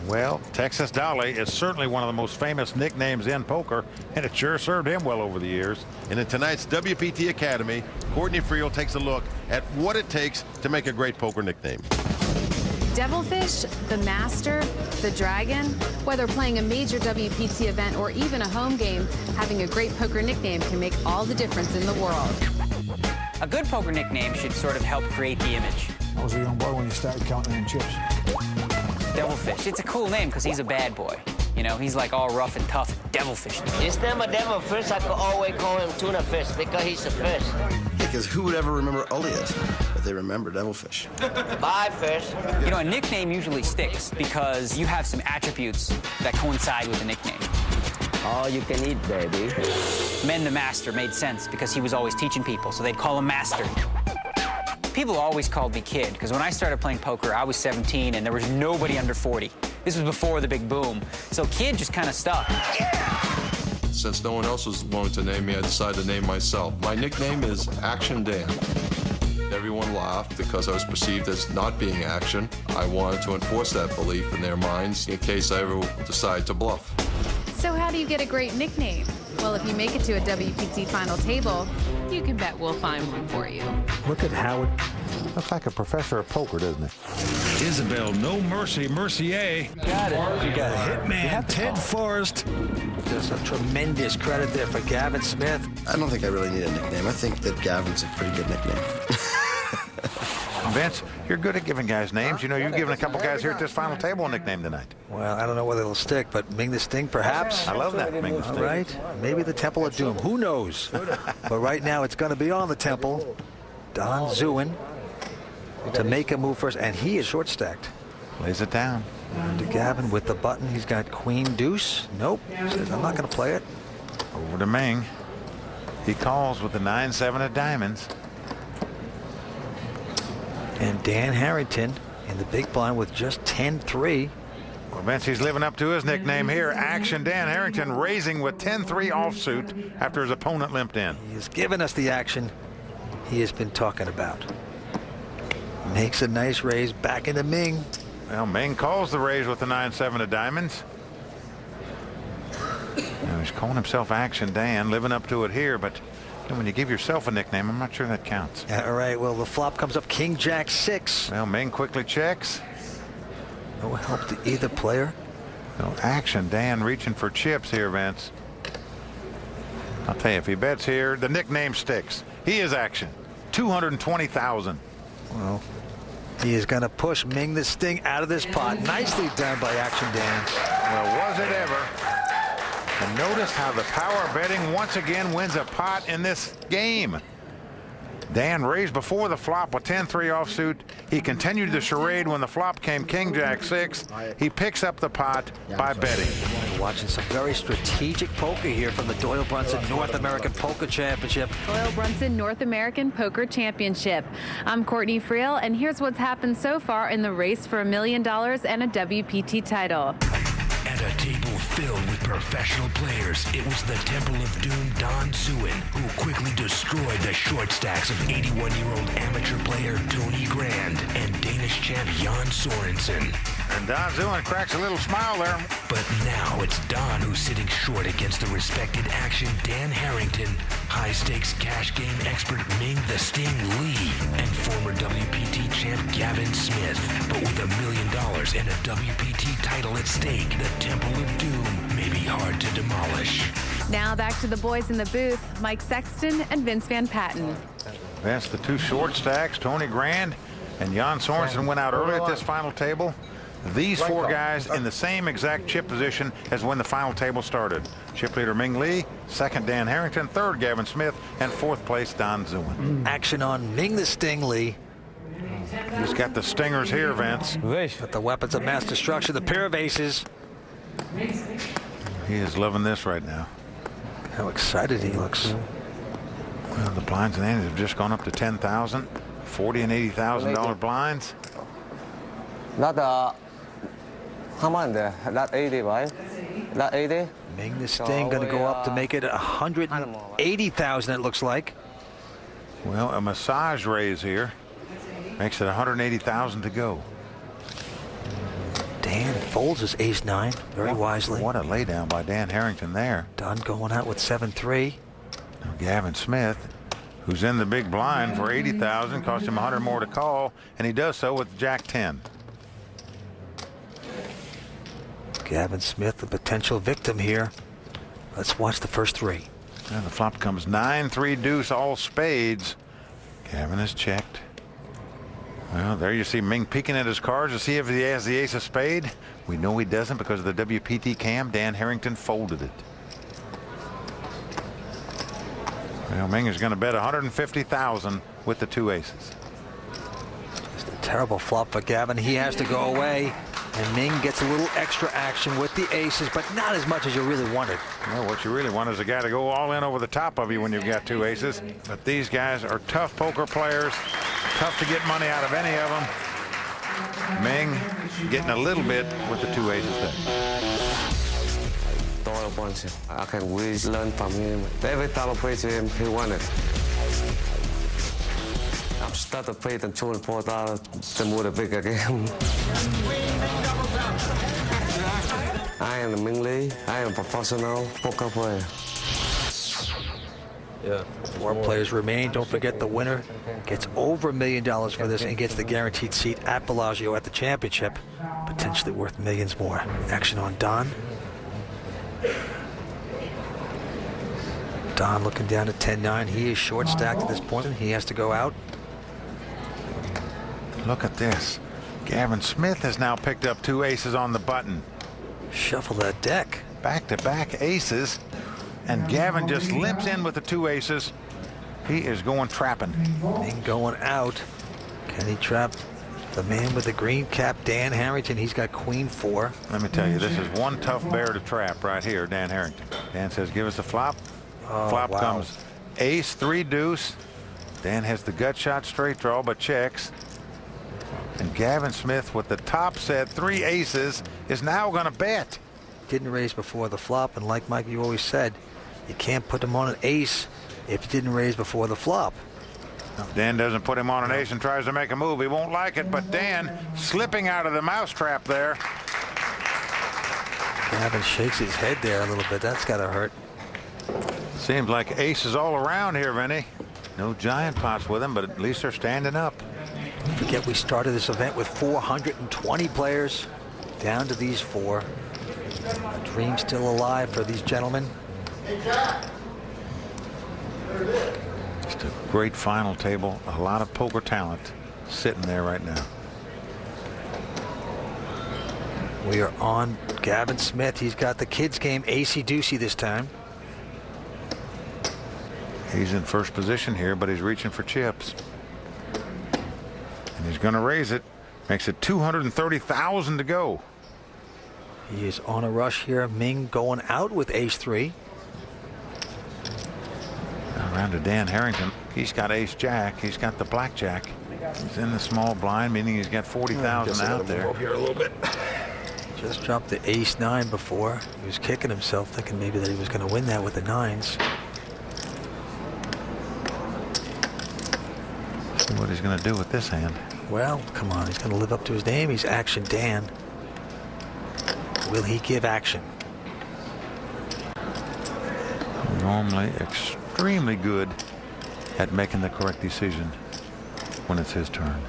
Speaker 2: Well, Texas Dolly is certainly one of the most famous nicknames in poker, and it sure served him well over the years.
Speaker 15: And in tonight's WPT Academy, Courtney Friel takes a look at what it takes to make a great poker nickname.
Speaker 3: Devilfish, the Master, the Dragon. Whether playing a major WPT event or even a home game, having a great poker nickname can make all the difference in the world.
Speaker 16: A good poker nickname should sort of help create the image.
Speaker 17: I was a young boy when you started counting in chips.
Speaker 16: Devilfish. It's a cool name because he's a bad boy. You know, he's like all rough and tough. Devilfish.
Speaker 18: Instead of devilfish, I could always call him tuna fish because he's a fish.
Speaker 12: Because who would ever remember Elliot? But they remember Devilfish.
Speaker 18: Bye, fish.
Speaker 16: You know, a nickname usually sticks because you have some attributes that coincide with the nickname.
Speaker 18: All you can eat, baby.
Speaker 16: Men the Master made sense because he was always teaching people, so they'd call him Master. People always called me Kid because when I started playing poker, I was 17 and there was nobody under 40. This was before the big boom. So Kid just kind of stuck.
Speaker 8: Since no one else was willing to name me, I decided to name myself. My nickname is Action Dan. Everyone laughed because I was perceived as not being action. I wanted to enforce that belief in their minds in case I ever decide to bluff.
Speaker 3: So how do you get a great nickname? Well, if you make it to a WPT final table, you can bet we'll find one for you.
Speaker 2: Look at Howard. Looks like a professor of poker, doesn't it?
Speaker 19: Isabel, no mercy, Mercier.
Speaker 1: Got it.
Speaker 19: You got a hitman, Ted Forrest.
Speaker 1: Just a tremendous credit there for Gavin Smith.
Speaker 12: I don't think I really need a nickname. I think that Gavin's a pretty good nickname.
Speaker 2: Vince, you're good at giving guys names. You know, you've given a couple guys here at this final table a nickname tonight.
Speaker 1: Well, I don't know whether it'll stick, but Ming the Sting, perhaps.
Speaker 2: I love that, Ming the Sting.
Speaker 1: All right. Maybe the Temple of Doom. Who knows? But right now, it's going to be on the Temple. Don Zuen to make a move first, and he is short-stacked.
Speaker 2: Lays it down.
Speaker 1: To Gavin with the button. He's got Queen Deuce. Nope. Says, I'm not going to play it.
Speaker 2: Over to Ming. He calls with the 9-7 of diamonds.
Speaker 1: And Dan Harrington in the big blind with just 10-3.
Speaker 2: Well, Vince, he's living up to his nickname here. Action Dan Harrington raising with 10-3 offsuit after his opponent limped in.
Speaker 1: He's given us the action he has been talking about. Makes a nice raise back into Ming.
Speaker 2: Well, Ming calls the raise with the 9-7 of diamonds. Now he's calling himself Action Dan, living up to it here, but when you give yourself a nickname, I'm not sure that counts.
Speaker 1: All right, well, the flop comes up King Jack 6.
Speaker 2: Well, Ming quickly checks.
Speaker 1: No help to either player.
Speaker 2: Well, Action Dan reaching for chips here, Vince. I'll tell you, if he bets here, the nickname sticks. He is Action. 220,000.
Speaker 1: Well, he is going to push Ming the Sting out of this pot. Nicely done by Action Dan.
Speaker 2: Well, was it ever? And notice how the power betting once again wins a pot in this game. Dan raised before the flop with 10-3 offsuit. He continued the charade when the flop came King Jack 6. He picks up the pot by betting.
Speaker 1: We're watching some very strategic poker here from the Doyle Brunson North American Poker Championship.
Speaker 3: Doyle Brunson North American Poker Championship. I'm Courtney Friel, and here's what's happened so far in the race for $1 million and a WPT title.
Speaker 4: At a table filled with professional players, it was the Temple of Doom Don Zuen who quickly destroyed the short stacks of 81-year-old amateur player Tony Grand and Danish champ Jan Sorensen.
Speaker 2: And Don Zuen cracks a little smile there.
Speaker 4: But now it's Don who's sitting short against the respected Action Dan Harrington, high-stakes cash game expert Ming the Sting Lee, and former WPT champ Gavin Smith. But with $1 million and a WPT title at stake, the Temple of Doom may be hard to demolish.
Speaker 3: Now back to the boys in the booth, Mike Sexton and Vince Van Patten.
Speaker 2: That's the two short stacks, Tony Grand and Jan Sorensen went out early at this final table. These four guys in the same exact chip position as when the final table started. Chip leader Ming Lee, second Dan Harrington, third Gavin Smith, and fourth place Don Zuen.
Speaker 1: Action on Ming the Sting Lee.
Speaker 2: He's got the stingers here, Vince.
Speaker 1: With the weapons of mass destruction, the pair of aces.
Speaker 2: He is loving this right now.
Speaker 1: How excited he looks.
Speaker 2: Well, the blinds and antes have just gone up to 10,000, $40,000 and $80,000 blinds.
Speaker 20: How much there? That 80, right? That 80?
Speaker 1: Ming the Sting going to go up to make it 180,000, it looks like.
Speaker 2: Well, a massage raise here makes it 180,000 to go.
Speaker 1: Dan folds his ace-9 very wisely.
Speaker 2: What a laydown by Dan Harrington there.
Speaker 1: Don going out with 7-3.
Speaker 2: Now Gavin Smith, who's in the big blind for 80,000, cost him 100 more to call, and he does so with Jack 10.
Speaker 1: Gavin Smith, the potential victim here. Let's watch the first three.
Speaker 2: And the flop comes 9-3 deuce, all spades. Gavin is checked. Well, there you see Ming peeking at his cards to see if he has the ace of spade. We know he doesn't because of the WPT cam. Dan Harrington folded it. Well, Ming is going to bet 150,000 with the two aces.
Speaker 1: Just a terrible flop for Gavin. He has to go away. And Ming gets a little extra action with the aces, but not as much as you really wanted.
Speaker 2: Well, what you really want is a guy to go all in over the top of you when you've got two aces. But these guys are tough poker players. Tough to get money out of any of them. Ming getting a little bit with the two aces there.
Speaker 20: Doyle Brunson. I can really learn from him. Every time I play to him, he won it. I've started playing the $2 and $4 to move the bigger game. I am Ming Lee. I am a professional poker player.
Speaker 1: Yeah. Four players remain. Don't forget the winner gets over $1 million for this and gets the guaranteed seat at Bellagio at the championship, potentially worth millions more. Action on Don. Don looking down at 10-9. He is short stacked at this point. He has to go out.
Speaker 2: Look at this. Gavin Smith has now picked up two aces on the button.
Speaker 1: Shuffle that deck.
Speaker 2: Back-to-back aces. And Gavin just limps in with the two aces. He is going trapping.
Speaker 1: Ming going out. Can he trap the man with the green cap, Dan Harrington? He's got queen 4.
Speaker 2: Let me tell you, this is one tough bear to trap right here, Dan Harrington. Dan says, give us a flop. Flop comes ace 3 deuce. Dan has the gut shot straight draw, but checks. And Gavin Smith with the top set, 3 aces, is now going to bet.
Speaker 1: Didn't raise before the flop, and like Mike, you always said, you can't put him on an ace if you didn't raise before the flop.
Speaker 2: Dan doesn't put him on an ace and tries to make a move. He won't like it, but Dan slipping out of the mousetrap there.
Speaker 1: Gavin shakes his head there a little bit. That's got to hurt.
Speaker 2: Seems like aces all around here, Vinny. No giant pots with him, but at least they're standing up.
Speaker 1: Don't forget, we started this event with 420 players, down to these 4. The dream still alive for these gentlemen.
Speaker 2: Just a great final table. A lot of poker talent sitting there right now.
Speaker 1: We are on Gavin Smith. He's got the kids game acey-deucey this time.
Speaker 2: He's in first position here, but he's reaching for chips. And he's going to raise it. Makes it 230,000 to go.
Speaker 1: He is on a rush here. Ming going out with ace-3.
Speaker 2: Around to Dan Harrington. He's got ace-jack. He's got the blackjack. He's in the small blind, meaning he's got 40,000 out there.
Speaker 19: Here a little bit.
Speaker 1: Just dropped the ace-9 before. He was kicking himself, thinking maybe that he was going to win that with the 9s.
Speaker 2: See what he's going to do with this hand.
Speaker 1: Well, come on. He's going to live up to his name. He's Action Dan. Will he give action?
Speaker 2: Normally extremely good at making the correct decision when it's his turn.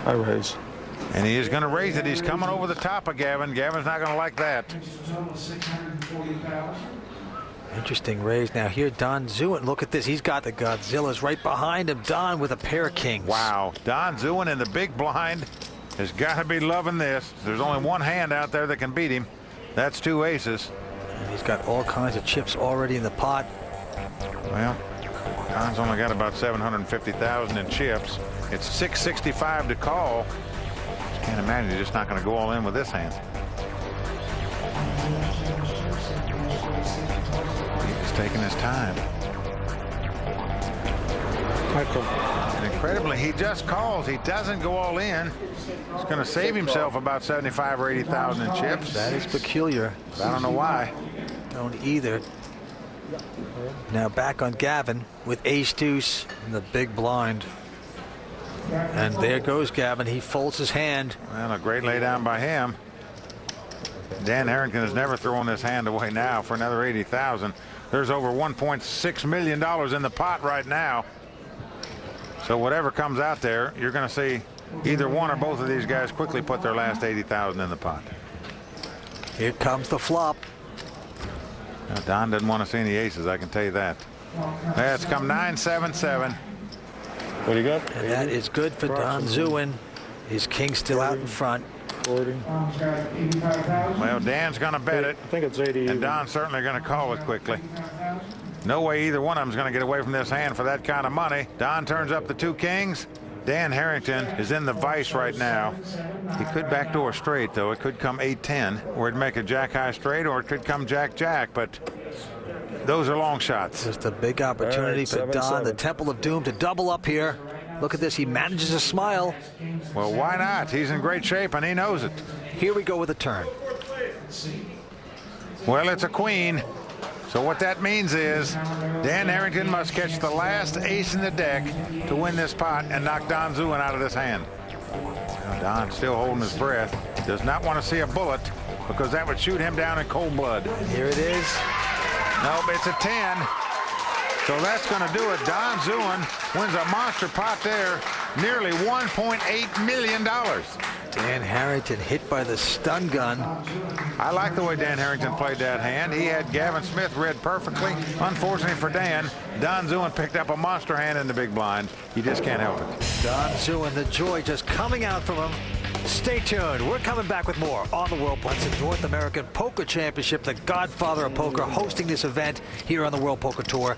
Speaker 6: I raise.
Speaker 2: And he is going to raise it. He's coming over the top of Gavin. Gavin's not going to like that.
Speaker 1: Interesting raise. Now here, Don Zewin. Look at this. He's got the Godzillas right behind him. Don with a pair of kings.
Speaker 2: Wow. Don Zewin in the big blind has got to be loving this. There's only one hand out there that can beat him. That's 2 aces.
Speaker 1: And he's got all kinds of chips already in the pot.
Speaker 2: Well, Don's only got about 750,000 in chips. It's 665 to call. Can't imagine he's just not going to go all in with this hand. He's taking his time. And incredibly, he just calls. He doesn't go all in. He's going to save himself about 75 or 80,000 in chips.
Speaker 1: That is peculiar.
Speaker 2: I don't know why.
Speaker 1: Don't either. Now back on Gavin with ace-deuce in the big blind. And there goes Gavin. He folds his hand.
Speaker 2: Well, a great laydown by him. Dan Harrington has never thrown this hand away now for another 80,000. There's over $1.6 million in the pot right now. So whatever comes out there, you're going to see either one or both of these guys quickly put their last 80,000 in the pot.
Speaker 1: Here comes the flop.
Speaker 2: Now, Don doesn't want to see any aces, I can tell you that. That's come 9-7-7.
Speaker 6: What do you got?
Speaker 1: And that is good for Don Zewin. His king still out in front.
Speaker 6: 40.
Speaker 2: Well, Dan's going to bet it.
Speaker 6: I think it's 80.
Speaker 2: And Don's certainly going to call it quickly. No way either one of them is going to get away from this hand for that kind of money. Don turns up the 2 kings. Dan Harrington is in the vice right now. He could backdoor straight, though. It could come 8-10, or it'd make a jack-high straight, or it could come jack-jack, but those are long shots.
Speaker 1: Just a big opportunity for Don, the Temple of Doom, to double up here. Look at this. He manages to smile.
Speaker 2: Well, why not? He's in great shape, and he knows it.
Speaker 1: Here we go with a turn.
Speaker 2: Well, it's a queen. So what that means is Dan Harrington must catch the last ace in the deck to win this pot and knock Don Zewin out of this hand. Now, Don's still holding his breath. Does not want to see a bullet because that would shoot him down in cold blood.
Speaker 1: And here it is.
Speaker 2: Nope, it's a 10. So that's going to do it. Don Zewin wins a monster pot there. Nearly $1.8 million.
Speaker 1: Dan Harrington hit by the stun gun.
Speaker 2: I like the way Dan Harrington played that hand. He had Gavin Smith read perfectly. Unfortunately for Dan, Don Zewin picked up a monster hand in the big blind. You just can't help it.
Speaker 1: Don Zewin, the joy just coming out from him. Stay tuned. We're coming back with more on the World Brunson North American Poker Championship, the godfather of poker, hosting this event here on the World Poker Tour.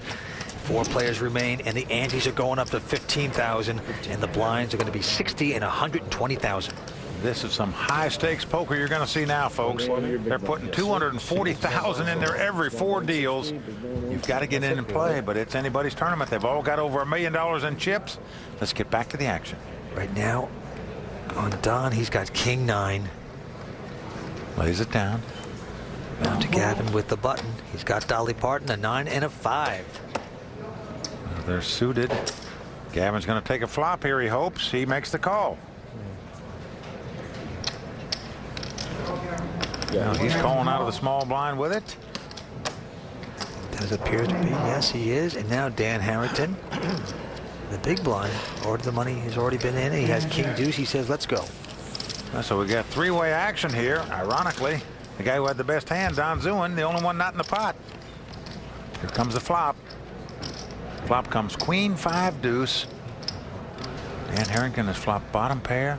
Speaker 1: 4 players remain, and the antes are going up to 15,000, and the blinds are going to be 60 and 120,000.
Speaker 2: This is some high-stakes poker you're going to see now, folks. They're putting 240,000 in there every 4 deals. You've got to get in and play, but it's anybody's tournament. They've all got over $1 million in chips. Let's get back to the action.
Speaker 1: Right now, On Don, he's got king 9.
Speaker 2: Lays it down.
Speaker 1: Down to Gavin with the button. He's got Dolly Parton, a 9 and a 5.
Speaker 2: Well, they're suited. Gavin's going to take a flop here, he hopes. He makes the call. Now he's calling out of the small blind with it.
Speaker 1: Does appear to be. Yes, he is. And now Dan Harrington, the big blind, ordered the money. He's already been in. He has king deuce. He says, let's go.
Speaker 2: So we got three-way action here. Ironically, the guy who had the best hand, Don Zewin, the only one not in the pot. Here comes the flop. Flop comes queen 5 deuce. Dan Harrington has flopped bottom pair.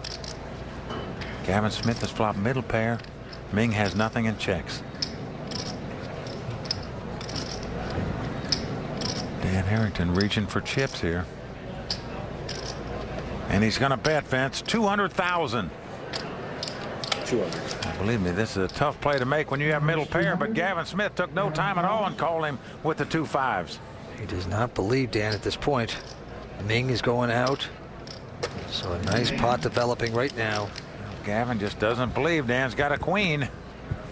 Speaker 2: Gavin Smith has flopped middle pair. Ming has nothing and checks. Dan Harrington reaching for chips here. And he's going to bet, Vince, 200,000. 200. Believe me, this is a tough play to make when you have middle pair, but Gavin Smith took no time at all and called him with the 2 5s.
Speaker 1: He does not believe Dan at this point. Ming is going out. So a nice pot developing right now.
Speaker 2: Gavin just doesn't believe Dan's got a queen.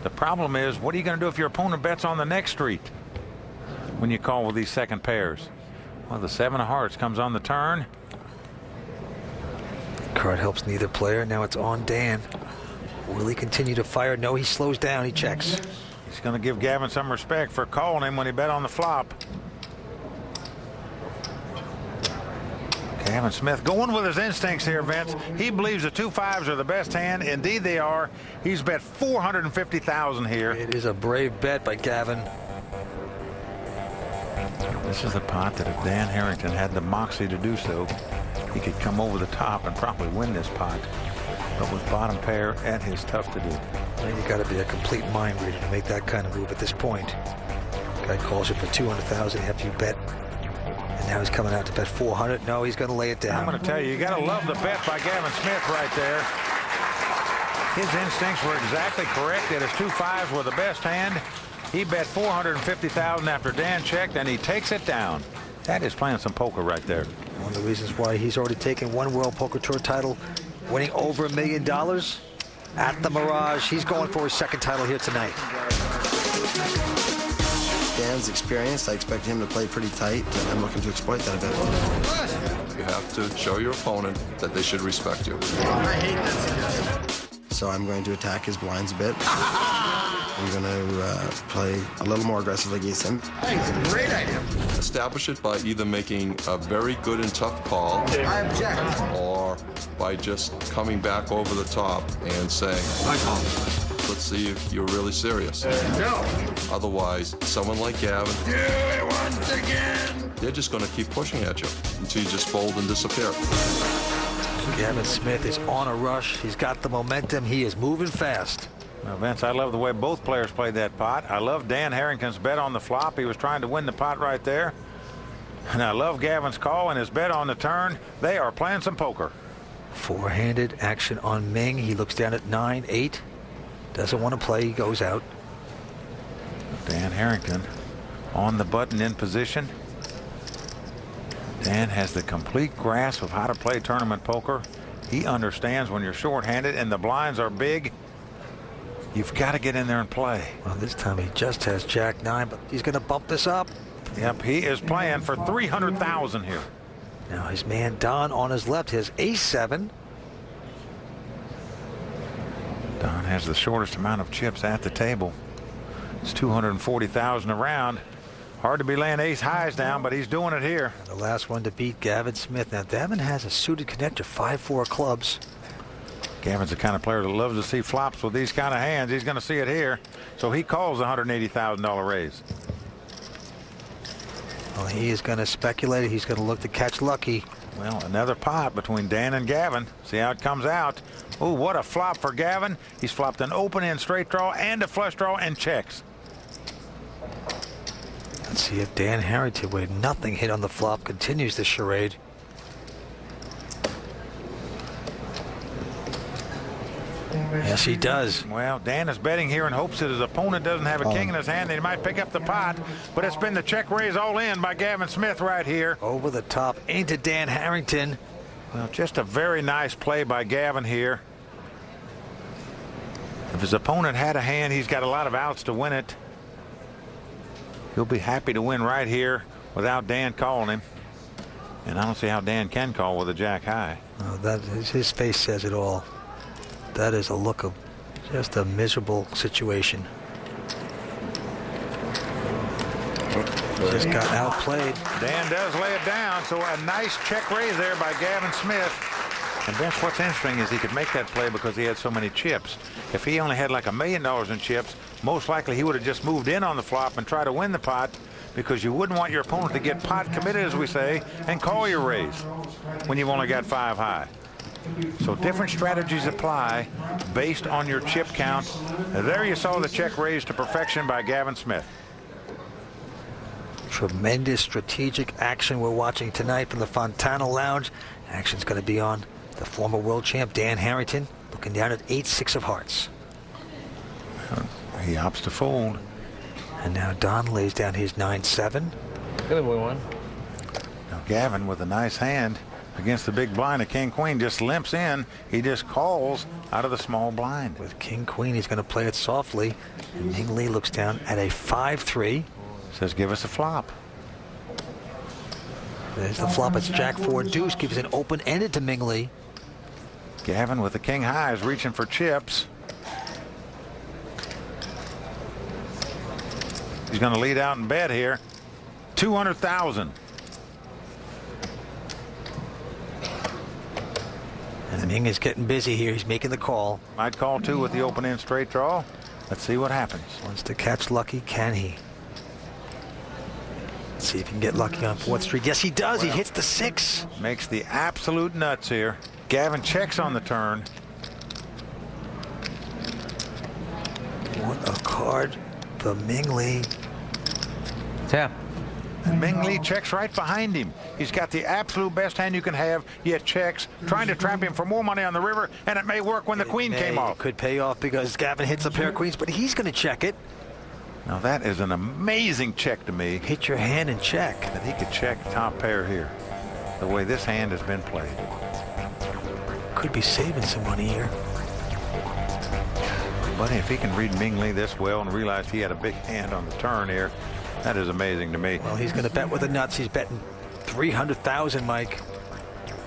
Speaker 2: The problem is, what are you going to do if your opponent bets on the next street when you call with these second pairs? Well, the 7 of hearts comes on the turn.
Speaker 1: Card helps neither player. Now it's on Dan. Will he continue to fire? No, he slows down. He checks.
Speaker 2: He's going to give Gavin some respect for calling him when he bet on the flop. Gavin Smith going with his instincts here, Vince. He believes the 2 5s are the best hand. Indeed they are. He's bet 450,000 here.
Speaker 1: It is a brave bet by Gavin.
Speaker 2: This is the pot that if Dan Harrington had the moxie to do so, he could come over the top and probably win this pot. But with bottom pair, that is tough to do.
Speaker 1: Well, you got to be a complete mind reader to make that kind of move at this point. Guy calls you for 200,000 after you bet. And now he's coming out to bet 400. No, he's going to lay it down.
Speaker 2: I'm going to tell you got to love the bet by Gavin Smith right there. His instincts were exactly correct that his 2 5s were the best hand. He bet 450,000 after Dan checked, and he takes it down. That is playing some poker right there.
Speaker 1: One of the reasons why he's already taken 1 World Poker Tour title, winning over $1 million at the Mirage. He's going for his 2nd title here tonight.
Speaker 12: Dan's experienced. I expect him to play pretty tight, and I'm looking to exploit that a bit.
Speaker 8: You have to show your opponent that they should respect you.
Speaker 12: I hate that suggestion. So I'm going to attack his blinds a bit. I'm going to play a little more aggressively against him.
Speaker 8: That's a great idea. Establish it by either making a very good and tough call.
Speaker 12: I object.
Speaker 8: Or by just coming back over the top and saying, I call. Let's see if you're really serious.
Speaker 15: No.
Speaker 8: Otherwise, someone like Gavin,
Speaker 15: Do it once again.
Speaker 8: they're just going to keep pushing at you until you just fold and disappear.
Speaker 1: Gavin Smith is on a rush. He's got the momentum. He is moving fast.
Speaker 2: Well, Vince, I love the way both players played that pot. I love Dan Harrington's bet on the flop. He was trying to win the pot right there. And I love Gavin's call and his bet on the turn. They are playing some poker.
Speaker 1: 4-handed action on Ming. He looks down at 9, 8. Doesn't want to play. He goes out.
Speaker 2: Dan Harrington on the button in position. Dan has the complete grasp of how to play tournament poker. He understands when you're short-handed and the blinds are big, you've got to get in there and play.
Speaker 1: Well, this time he just has Jack 9, but he's going to bump this up.
Speaker 2: Yep, he is playing for 300,000 here.
Speaker 1: Now his man Don on his left has ace 7.
Speaker 2: Don has the shortest amount of chips at the table. It's 240,000 around. Hard to be laying ace highs down, but he's doing it here.
Speaker 1: The last one to beat Gavin Smith. Now Gavin has a suited connector, 5-4 clubs.
Speaker 2: Gavin's the kind of player that loves to see flops with these kind of hands. He's going to see it here. So he calls the $180,000 raise.
Speaker 1: Well, he is going to speculate. He's going to look to catch lucky.
Speaker 2: Well, another pot between Dan and Gavin. See how it comes out. Oh, what a flop for Gavin. He's flopped an open end straight draw and a flush draw and checks.
Speaker 1: Let's see if Dan Harrington, with nothing hit on the flop, continues the charade. Yes, he does.
Speaker 2: Well, Dan is betting here in hopes that his opponent doesn't have a king in his hand and he might pick up the pot, but it's been the check raise all in by Gavin Smith right here.
Speaker 1: Over the top into Dan Harrington.
Speaker 2: Well, just a very nice play by Gavin here. If his opponent had a hand, he's got a lot of outs to win it. He'll be happy to win right here without Dan calling him. And I don't see how Dan can call with a jack high.
Speaker 1: Well, his face says it all. That is a look of just a miserable situation. Just got outplayed.
Speaker 2: Dan does lay it down, so a nice check raise there by Gavin Smith. And Vince, what's interesting is he could make that play because he had so many chips. If he only had like $1 million in chips, most likely he would have just moved in on the flop and tried to win the pot, because you wouldn't want your opponent to get pot committed, as we say, and call your raise when you've only got 5 high. So different strategies apply based on your chip count. There you saw the check raise to perfection by Gavin Smith.
Speaker 1: Tremendous strategic action we're watching tonight from the Fontana Lounge. Action's going to be on the former world champ Dan Harrington, looking down at 8-6 of hearts.
Speaker 2: He opts to fold.
Speaker 1: And now Don lays down his 9-7.
Speaker 20: Good boy, one.
Speaker 2: Now Gavin with a nice hand against the big blind. A king queen just limps in. He just calls out of the small blind.
Speaker 1: With king queen, he's going to play it softly. And Ming Lee looks down at a 5-3.
Speaker 2: Says, give us a flop.
Speaker 1: There's the flop. It's Jack 4 deuce. Gives an open-ended to Ming Lee.
Speaker 2: Gavin with the king high is reaching for chips. He's going to lead out in bet here. 200,000.
Speaker 1: And Ming is getting busy here. He's making the call.
Speaker 2: Might call too with the open end straight draw. Let's see what happens.
Speaker 1: Wants to catch lucky. Can he? Let's see if he can get lucky on 4th Street. Yes, he does. Well, he hits the 6.
Speaker 2: Makes the absolute nuts here. Gavin checks on the turn.
Speaker 1: What a card for Ming Lee.
Speaker 20: Tap.
Speaker 2: And Ming Lee checks right behind him. He's got the absolute best hand you can have, yet checks, trying to trap him for more money on the river, and it may work when the queen came off.
Speaker 1: It could pay off because Gavin hits a pair of queens, but he's going to check it.
Speaker 2: Now that is an amazing check to me.
Speaker 1: Hit your hand and check.
Speaker 2: That he could check top pair here, the way this hand has been played.
Speaker 1: Could be saving some money here.
Speaker 2: But if he can read Ming Lee this well and realize he had a big hand on the turn here, that is amazing to me.
Speaker 1: Well, he's going to bet with the nuts. He's betting 300,000, Mike.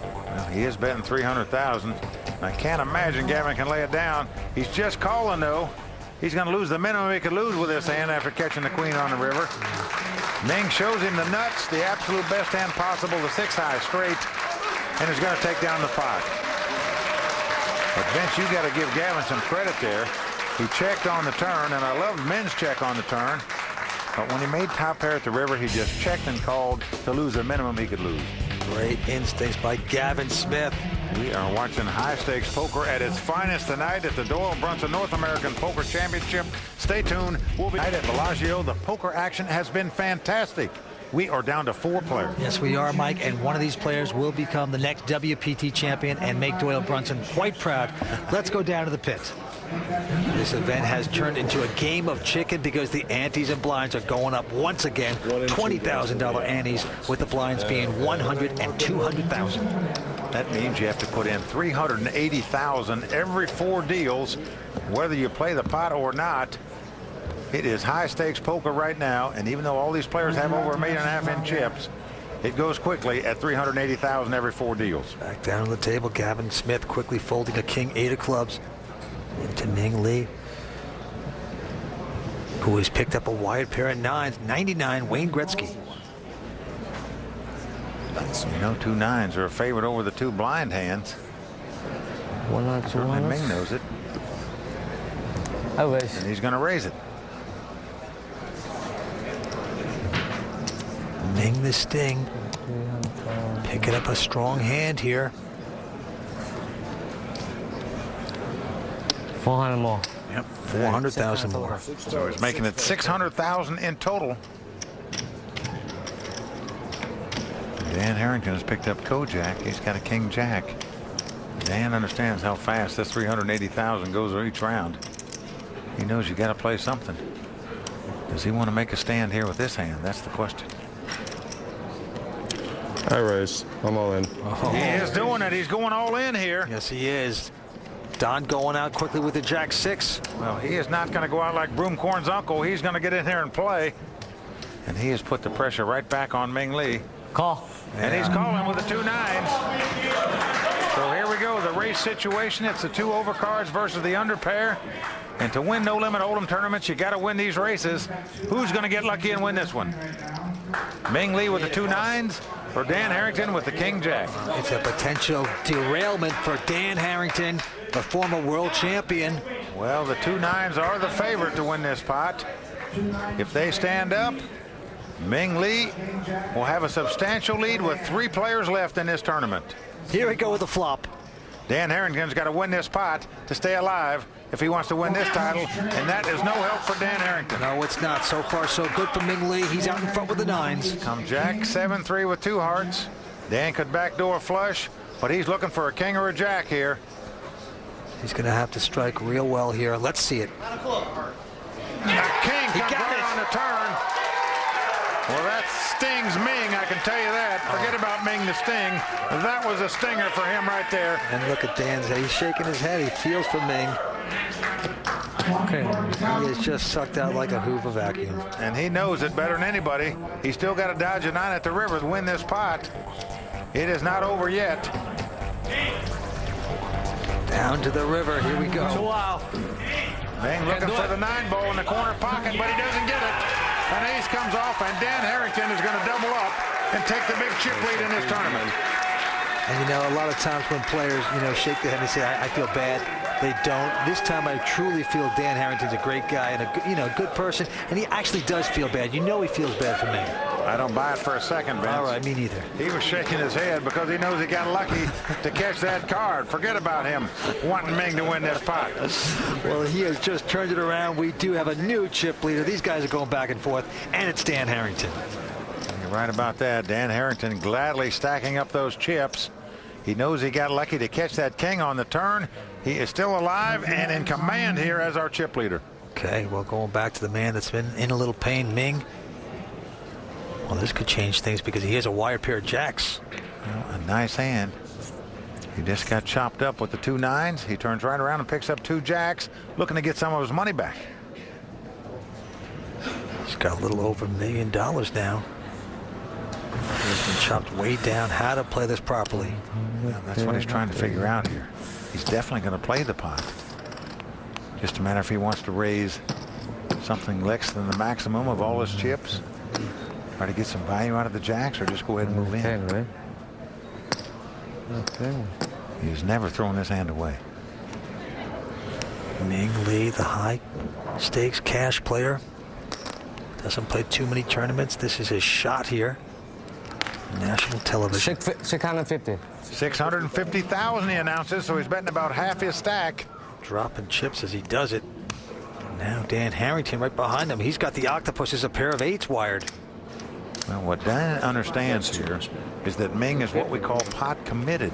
Speaker 2: Well, he is betting 300,000. I can't imagine Gavin can lay it down. He's just calling, though. He's going to lose the minimum he could lose with this hand after catching the queen on the river. Ming shows him the nuts, the absolute best hand possible, the 6 high straight, and is going to take down the pot. But Vince, you got to give Gavin some credit there. He checked on the turn, and I love Min's check on the turn. But when he made top pair at the river, he just checked and called to lose the minimum he could lose.
Speaker 1: Great instincts by Gavin Smith.
Speaker 2: We are watching high-stakes poker at its finest tonight at the Doyle Brunson North American Poker Championship. Stay tuned. We'll be tonight at Bellagio. The poker action has been fantastic. We are down to 4 players.
Speaker 1: Yes, we are, Mike, and one of these players will become the next WPT champion and make Doyle Brunson quite proud. Let's go down to the pit. This event has turned into a game of chicken because the antes and blinds are going up once again. $20,000 antes, with the blinds being 100 and 200,000.
Speaker 2: That means you have to put in 380,000 every 4 deals, whether you play the pot or not. It is high stakes poker right now, and even though all these players have over $1.5 million in chips, it goes quickly at 380,000 every 4 deals.
Speaker 1: Back down on the table, Gavin Smith quickly folding a king 8 of clubs into Ming Lee, who has picked up a wide pair of 9s. 99, Wayne Gretzky.
Speaker 2: You know, 2 9s are a favorite over the 2 blind hands. Certainly Ming knows it. And he's going to raise it.
Speaker 1: Ming the sting. Picking up a strong hand here.
Speaker 20: 400 more.
Speaker 1: Yep, 400,000 more.
Speaker 2: So he's making it 600,000 in total. Dan Harrington has picked up Kojak. He's got a king jack. Dan understands how fast this 380,000 goes each round. He knows you got to play something. Does he want to make a stand here with this hand? That's the question.
Speaker 6: I raise. I'm all in.
Speaker 2: He is doing it. He's going all in here.
Speaker 1: Yes, he is. Don going out quickly with the Jack 6.
Speaker 2: Well, he is not going to go out like Broomcorn's uncle. He's going to get in here and play. And he has put the pressure right back on Ming Lee.
Speaker 20: Call.
Speaker 2: And he's calling with the 2 9s. So here we go. The race situation. It's the 2 overcards versus the under pair. And to win No Limit Hold'em tournaments, you got to win these races. Who's going to get lucky and win this one? Ming Lee with the 2 9s or Dan Harrington with the King Jack?
Speaker 1: It's a potential derailment for Dan Harrington, the former world champion.
Speaker 2: Well, the 2 9s are the favorite to win this pot. If they stand up, Ming Lee will have a substantial lead with 3 players left in this tournament.
Speaker 1: Here we go with the flop.
Speaker 2: Dan Harrington's got to win this pot to stay alive if he wants to win this title, and that is no help for Dan Harrington.
Speaker 1: No, it's not. So far, so good for Ming Lee. He's out in front with the 9s.
Speaker 2: Come Jack, 7-3 with 2 hearts. Dan could backdoor flush, but he's looking for a king or a jack here.
Speaker 1: He's going to have to strike real well here. Let's see it.
Speaker 2: A king comes right on the turn. Well, that stings Ming, I can tell you that. Forget about Ming the sting. That was a stinger for him right there.
Speaker 1: And look at Dan's head. He's shaking his head. He feels for Ming. He is just sucked out like a Hoover vacuum.
Speaker 2: And he knows it better than anybody. He's still got to dodge a 9 at the river to win this pot. It is not over yet.
Speaker 1: Down to the river. Here we go.
Speaker 20: Wow.
Speaker 2: Ming looking for the 9 ball in the corner pocket, but he doesn't get it. An ace comes off, and Dan Harrington is going to double up and take the big chip lead in this tournament.
Speaker 1: And, you know, a lot of times when players, you know, shake their head and say, I feel bad, they don't. This time I truly feel Dan Harrington's a great guy and a, you know, good person, and he actually does feel bad. You know he feels bad for Ming.
Speaker 2: I don't buy it for a second, Vince.
Speaker 1: All right, me neither.
Speaker 2: He was shaking his head because he knows he got lucky to catch that card. Forget about him wanting Ming to win this pot.
Speaker 1: Well, he has just turned it around. We do have a new chip leader. These guys are going back and forth, and it's Dan Harrington.
Speaker 2: You're right about that. Dan Harrington gladly stacking up those chips. He knows he got lucky to catch that king on the turn. He is still alive and in command here as our chip leader.
Speaker 1: Okay, well, going back to the man that's been in a little pain, Ming. Well, this could change things because he has a wire pair of jacks.
Speaker 2: Well, a nice hand. He just got chopped up with the 2 9s. He turns right around and picks up 2 jacks, looking to get some of his money back.
Speaker 1: He's got a little over $1 million now. He's been chopped way down. How to play this properly.
Speaker 2: Well, that's what he's trying to figure out here. He's definitely going to play the pot. Just a matter if he wants to raise something less than the maximum of all his chips. Try to get some value out of the jacks, or just go ahead and move in.
Speaker 20: Right?
Speaker 2: He's never thrown this hand away.
Speaker 1: Ming Lee, the high stakes cash player. Doesn't play too many tournaments. This is his shot here. National television.
Speaker 20: 650.
Speaker 2: 650,000 he announces, so he's betting about half his stack.
Speaker 1: Dropping chips as he does it. Now Dan Harrington right behind him. He's got the octopus as a pair of 8s wired.
Speaker 2: Well, what Dan understands here is that Ming is what we call pot committed.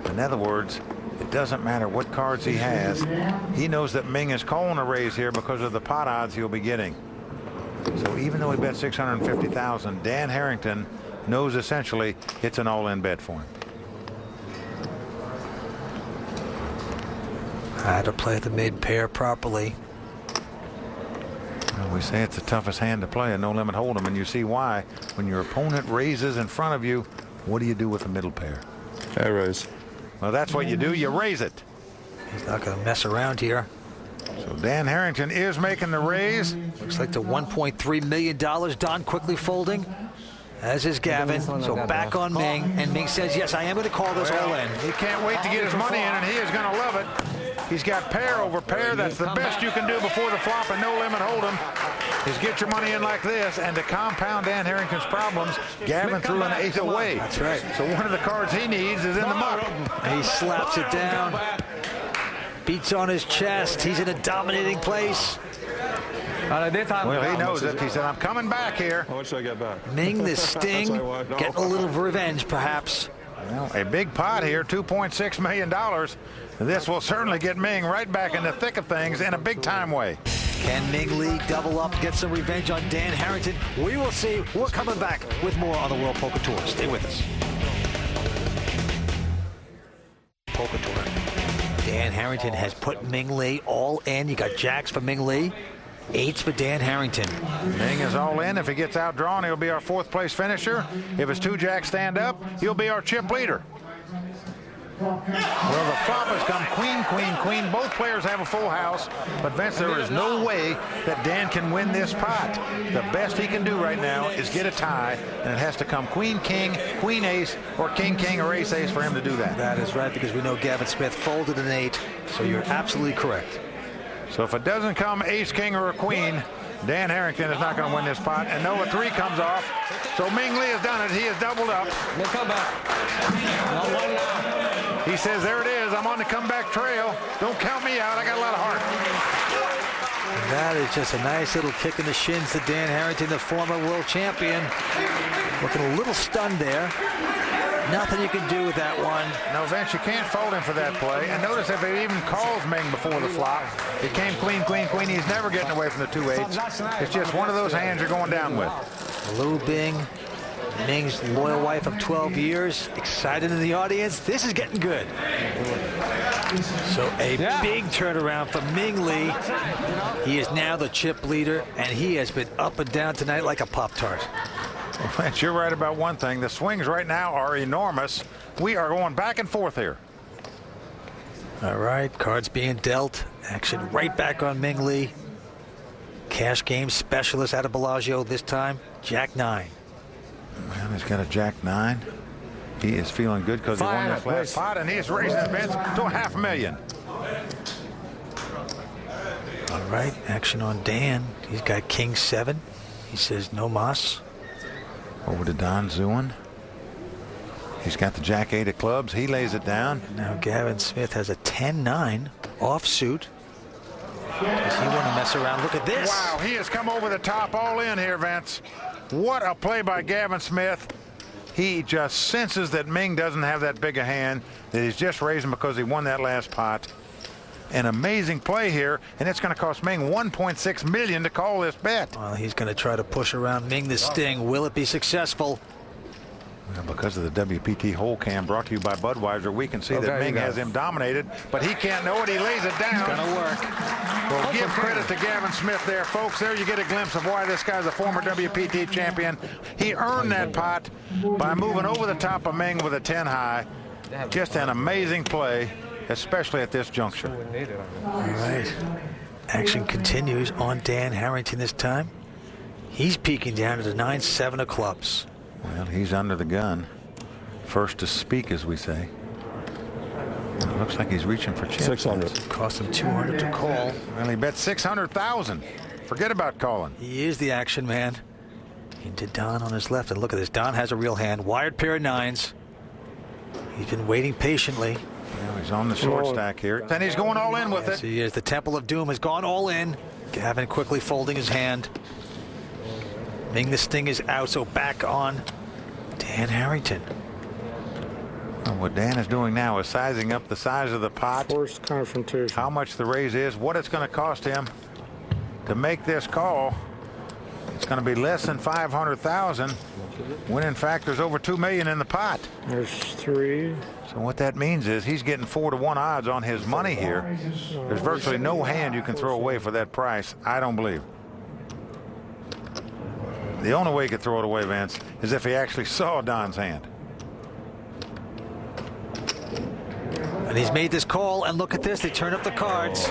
Speaker 2: In other words, it doesn't matter what cards he has. He knows that Ming is calling a raise here because of the pot odds he'll be getting. So even though he bet 650,000, Dan Harrington knows essentially it's an all-in bet for him.
Speaker 1: How to play the mid pair properly.
Speaker 2: Well, we say it's the toughest hand to play a No Limit Hold'em, and you see why. When your opponent raises in front of you, what do you do with the middle pair?
Speaker 6: I raise.
Speaker 2: Well, that's what you do. You raise it.
Speaker 1: He's not going to mess around here.
Speaker 2: So Dan Harrington is making the raise.
Speaker 1: Looks like the $1.3 million. Don quickly folding, as is Gavin. So back on Ming, and Ming says, yes, I am going to call this all in.
Speaker 2: He can't wait to get his money in, and he is going to love it. He's got pair over pair. That's the best you can do before the flop and No Limit Hold'em is get your money in like this. And to compound Dan Harrington's problems, Gavin threw an 8 away.
Speaker 1: That's right.
Speaker 2: So one of the cards he needs is in the muck.
Speaker 1: He slaps it down. Beats on his chest. He's in a dominating place.
Speaker 2: Well, he knows it. He said, I'm coming back here.
Speaker 6: How much should I get back?
Speaker 1: Ming, the sting, getting a little revenge, perhaps.
Speaker 2: Well, a big pot here, $2.6 million. This will certainly get Ming right back in the thick of things in a big-time way.
Speaker 1: Can Ming Lee double up, get some revenge on Dan Harrington? We will see. We're coming back with more on the World Poker Tour. Stay with us. Poker Tour. Dan Harrington has put Ming Lee all in. You got jacks for Ming Lee, 8s for Dan Harrington.
Speaker 2: Ming is all in. If he gets outdrawn, he'll be our 4th place finisher. If his 2 jacks stand up, he'll be our chip leader. Well, the flop has come queen, queen, queen. Both players have a full house, but Vince, there is no way that Dan can win this pot. The best he can do right now is get a tie, and it has to come queen, king, queen, ace, or king, king, or ace, ace for him to do that.
Speaker 1: That is right, because we know Gavin Smith folded an 8, so you're absolutely correct.
Speaker 2: So if it doesn't come ace, king, or a queen, Dan Harrington is not going to win this pot. And no, a 3 comes off. So Ming Lee has done it. He has doubled up. He says, there it is. I'm on the comeback trail. Don't count me out. I got a lot of heart.
Speaker 1: That is just a nice little kick in the shins to Dan Harrington, the former world champion. Looking a little stunned there. Nothing you can do with that one.
Speaker 2: No, Vince, you can't fold him for that play. And notice if it even calls Ming before the flop, it came queen, queen, queen. He's never getting away from the 2 8s. It's just one of those hands you're going down with.
Speaker 1: Lou Bing, Ming's loyal wife of 12 years, excited in the audience. This is getting good. So a big turnaround for Ming Lee. He is now the chip leader, and he has been up and down tonight like a Pop-Tart.
Speaker 2: Well, Vince, you're right about one thing. The swings right now are enormous. We are going back and forth here.
Speaker 1: All right, cards being dealt. Action right back on Ming Lee. Cash game specialist out of Bellagio this time, Jack 9.
Speaker 2: Well, he's got a Jack 9. He is feeling good because he won this last pot, and he's raising his bets to $500,000.
Speaker 1: All right, action on Dan. He's got King 7. He says no mas.
Speaker 2: Over to Don Zuin. He's got the Jack 8 of clubs. He lays it down.
Speaker 1: Now Gavin Smith has a 10-9 offsuit. Does he want to mess around? Look at this.
Speaker 2: Wow, he has come over the top all in here, Vince. What a play by Gavin Smith. He just senses that Ming doesn't have that big a hand, that he's just raising because he won that last pot. An amazing play here, and it's going to cost Ming $1.6 million to call this bet.
Speaker 1: Well, he's going to try to push around Ming the Sting. Will it be successful?
Speaker 2: Well, because of the WPT Hole Cam brought to you by Budweiser, we can see that Ming has him dominated, but he can't know it. He lays it down.
Speaker 1: It's going to work.
Speaker 2: Well, give credit to Gavin Smith there, folks. There you get a glimpse of why this guy's a former WPT champion. He earned that pot by moving over the top of Ming with a 10 high. Just an amazing play, especially at this juncture.
Speaker 1: All right. Action continues on Dan Harrington this time. He's peeking down at the 9-7 of clubs.
Speaker 2: Well, he's under the gun. First to speak, as we say. It looks like he's reaching for chips.
Speaker 6: 600.
Speaker 1: Cost him 200 to call.
Speaker 2: Well, he bet 600,000. Forget about calling.
Speaker 1: He is the action man. Into Don on his left, and look at this. Don has a real hand. Wired pair of 9s. He's been waiting patiently.
Speaker 2: Well, he's on the short stack here. And he's going all in with it.
Speaker 1: He is. The Temple of Doom has gone all in. Gavin quickly folding his hand. Ming the Sting is out, so back on Dan Harrington.
Speaker 2: And what Dan is doing now is sizing up the size of the pot.
Speaker 6: Forced confrontation.
Speaker 2: How much the raise is, what it's going to cost him to make this call. It's going to be less than 500,000 when in fact there's over 2 million in the pot.
Speaker 6: There's 3.
Speaker 2: So what that means is he's getting 4-to-1 odds on his money here. There's virtually no hand you can throw away for that price, I don't believe. The only way he could throw it away, Vince, is if he actually saw Don's hand.
Speaker 1: And he's made this call, and look at this. They turn up the cards.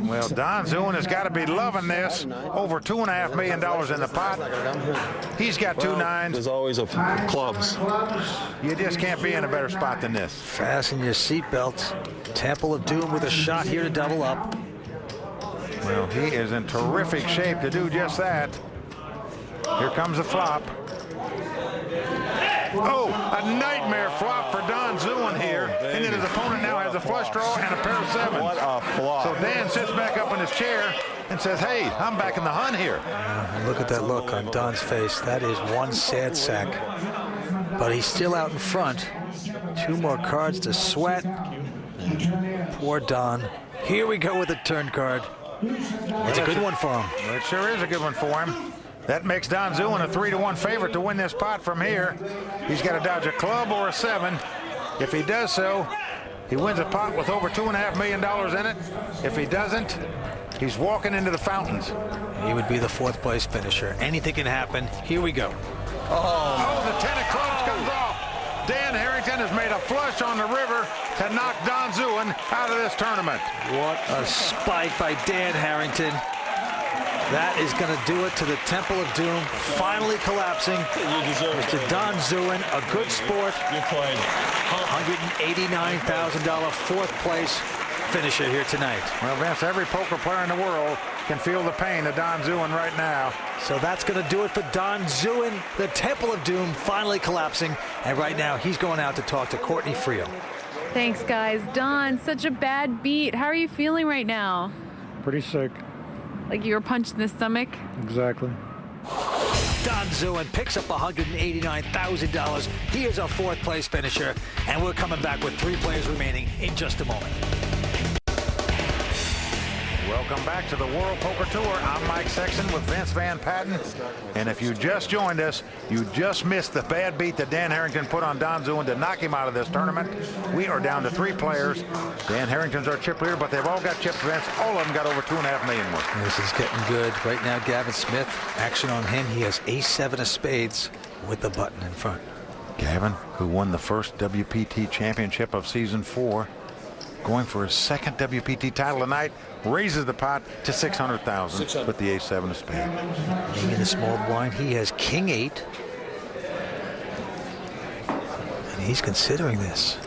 Speaker 2: Well, Don Zuin has got to be loving this. Over $2.5 million in the pot. He's got 2 9s.
Speaker 6: There's always a clubs.
Speaker 2: You just can't be in a better spot than this.
Speaker 1: Fasten your seatbelts. Temple of Doom with a shot here to double up.
Speaker 2: Well, he is in terrific shape to do just that. Here comes the flop. Oh, a nightmare flop for Don Zuin here. And then his opponent now has a flush draw and a pair of 7s.
Speaker 6: What a flop.
Speaker 2: So Dan sits back up in his chair and says, hey, I'm back in the hunt here.
Speaker 1: Look at that look on Don's face. That is one sad sack. But he's still out in front. 2 more cards to sweat. Poor Don. Here we go with the turn card. It's a good one for him.
Speaker 2: It sure is a good one for him. That makes Don Zuin a 3-1 favorite to win this pot from here. He's got to dodge a club or a 7. If he does so, he wins a pot with over $2.5 million in it. If he doesn't, he's walking into the fountains.
Speaker 1: He would be the 4th place finisher. Anything can happen. Here we go.
Speaker 2: Oh, the 10 of clubs comes off. Dan Harrington has made a flush on the river to knock Don Zuin out of this tournament.
Speaker 1: What a spike by Dan Harrington. That is going to do it to the Temple of Doom, finally collapsing. Mr. Don Zuin, a good sport. $189,000 4th place finisher here tonight.
Speaker 2: Well, Vince, every poker player in the world can feel the pain of Don Zuin right now.
Speaker 1: So that's going to do it for Don Zuin. The Temple of Doom finally collapsing. And right now, he's going out to talk to Courtney Friel.
Speaker 3: Thanks, guys. Don, such a bad beat. How are you feeling right now?
Speaker 17: Pretty sick.
Speaker 3: Like you were punched in the stomach?
Speaker 17: Exactly.
Speaker 1: Don Zuin picks up $189,000. He is our 4th place finisher. And we're coming back with 3 players remaining in just a moment.
Speaker 2: Welcome back to the World Poker Tour. I'm Mike Sexton with Vince Van Patten. And if you just joined us, you just missed the bad beat that Dan Harrington put on Don Zuin to knock him out of this tournament. We are down to 3 players. Dan Harrington's our chip leader, but they've all got chips, Vince. All of them got over $2.5 million worth.
Speaker 1: This is getting good. Right now, Gavin Smith, action on him. He has ace-7 of spades with the button in front.
Speaker 2: Gavin, who won the first WPT championship of season 4, going for his 2nd WPT title tonight, raises the pot to $600,000 with the ace-7 of spades.
Speaker 1: Being in the small blind, he has king 8. And he's considering this.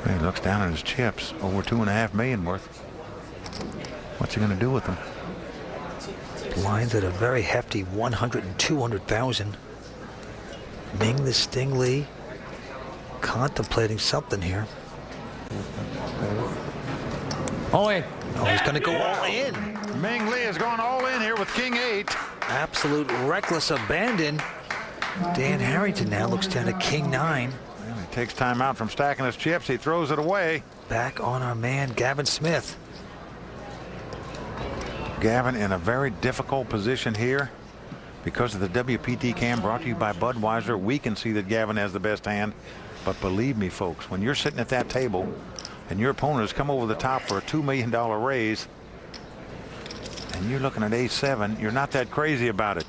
Speaker 2: He looks down at his chips, over $2.5 million worth. What's he going to do with them?
Speaker 1: Blinds at a very hefty 100 and 200,000. Ming the Sting Lee contemplating something here.
Speaker 2: All in.
Speaker 1: Oh, he's going to go all in.
Speaker 2: Ming Lee has gone all in here with king 8.
Speaker 1: Absolute reckless abandon. Dan Harrington now looks down at king 9.
Speaker 2: Well, he takes time out from stacking his chips. He throws it away.
Speaker 1: Back on our man, Gavin Smith.
Speaker 2: Gavin in a very difficult position here. Because of the WPT cam brought to you by Budweiser, we can see that Gavin has the best hand. But believe me, folks, when you're sitting at that table and your opponent has come over the top for a $2 million raise and you're looking at ace-7, you're not that crazy about it.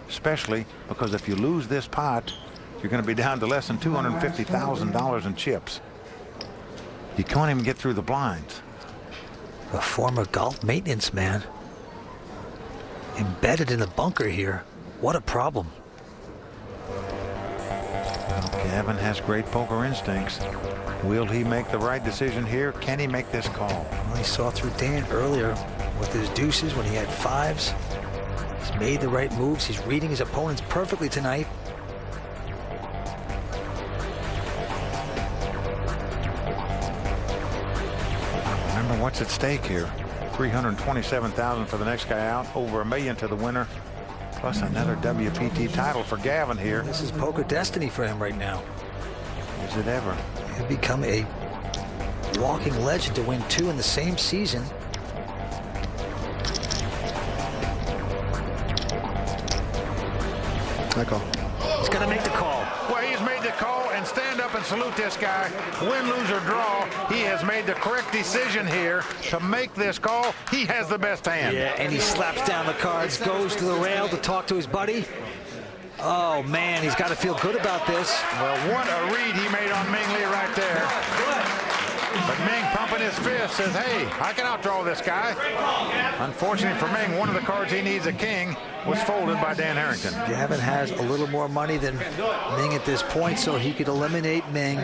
Speaker 2: Especially because if you lose this pot, you're going to be down to less than $250,000 in chips. You can't even get through the blinds.
Speaker 1: A former golf maintenance man. Embedded in the bunker here. What a problem.
Speaker 2: Gavin has great poker instincts. Will he make the right decision here? Can he make this call?
Speaker 1: Well, he saw through Dan earlier with his deuces when he had 5s. He's made the right moves. He's reading his opponents perfectly tonight.
Speaker 2: Remember what's at stake here. $327,000 for the next guy out, over $1 million to the winner, plus another WPT title for Gavin here.
Speaker 1: This is poker destiny for him right now.
Speaker 2: Is it ever?
Speaker 1: He'll become a walking legend to win 2 in the same season.
Speaker 6: I call.
Speaker 1: He's going to make the call.
Speaker 2: Well, he's made the call, and stand up and salute this guy. Win, lose, or draw, he has made the correct decision here to make this call. He has the best hand.
Speaker 1: Yeah, and he slaps down the cards, goes to the rail to talk to his buddy. Oh, man, he's got to feel good about this.
Speaker 2: Well, what a read he made on Ming Lee right there. But Ming, pumping his fist, says, hey, I can outdraw this guy. Unfortunately for Ming, one of the cards he needs, a king, was folded by Dan Harrington.
Speaker 1: Gavin has a little more money than Ming at this point, so he could eliminate Ming.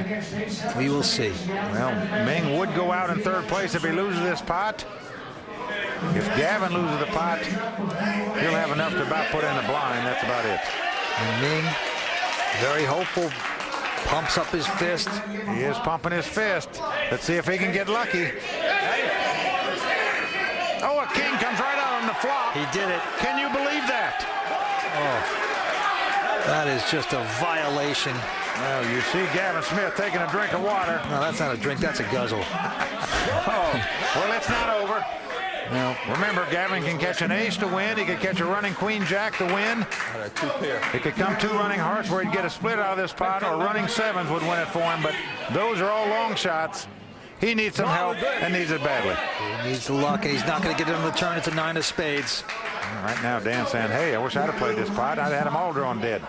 Speaker 1: We will see.
Speaker 2: Well, Ming would go out in 3rd place if he loses this pot. If Gavin loses the pot, he'll have enough to about put in the blind. That's about it.
Speaker 1: And Ming, very hopeful, pumps up his fist.
Speaker 2: He is pumping his fist. Let's see if he can get lucky. Oh, a king comes right out on the flop.
Speaker 1: He did it.
Speaker 2: Can you believe that?
Speaker 1: That is just a violation.
Speaker 2: Well, you see Gavin Smith taking a drink of water.
Speaker 1: No, that's not a drink, that's a guzzle.
Speaker 2: Oh, well, it's not over.
Speaker 1: No.
Speaker 2: Remember, Gavin can catch an ace to win. He could catch a running queen jack to win.
Speaker 8: Two pair.
Speaker 2: It could come two running hearts where he'd get a split out of this pot, or running sevens would win it for him. But those are all long shots. He needs some help and needs it badly.
Speaker 1: He needs the luck, and he's not going to get it on the turn. It's a 9 of spades.
Speaker 2: Right now, Dan's saying, hey, I wish I'd have played this pot. I'd have had them all drawn dead.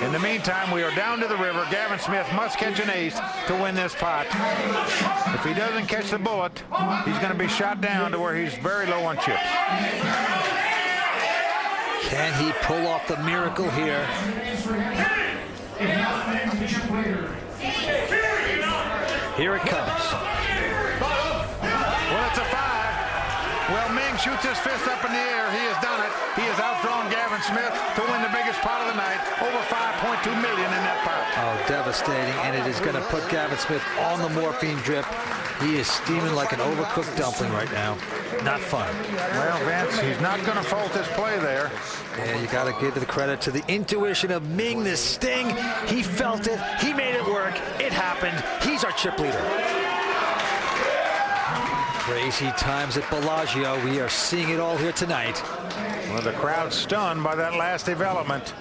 Speaker 2: In the meantime, we are down to the river. Gavin Smith must catch an ace to win this pot. If he doesn't catch the bullet, he's going to be shot down to where he's very low on chips.
Speaker 1: Can he pull off the miracle here? Here it comes.
Speaker 2: Well, it's a 5. Well, Ming shoots his fist up in the air. He has done it. He has outdrawn Gavin Smith to win the biggest pot of the night, over $5.2 million in that pot.
Speaker 1: Oh, devastating, and it is going to put Gavin Smith on the morphine drip. He is steaming like an overcooked dumpling right now. Not fun.
Speaker 2: Well, Vince, he's not going to fault this play there.
Speaker 1: Yeah, you got to give the credit to the intuition of Ming, the sting. He felt it. He made it work. It happened. He's our chip leader. Crazy times at Bellagio. We are seeing it all here tonight.
Speaker 2: Well, the crowd's stunned by that last development.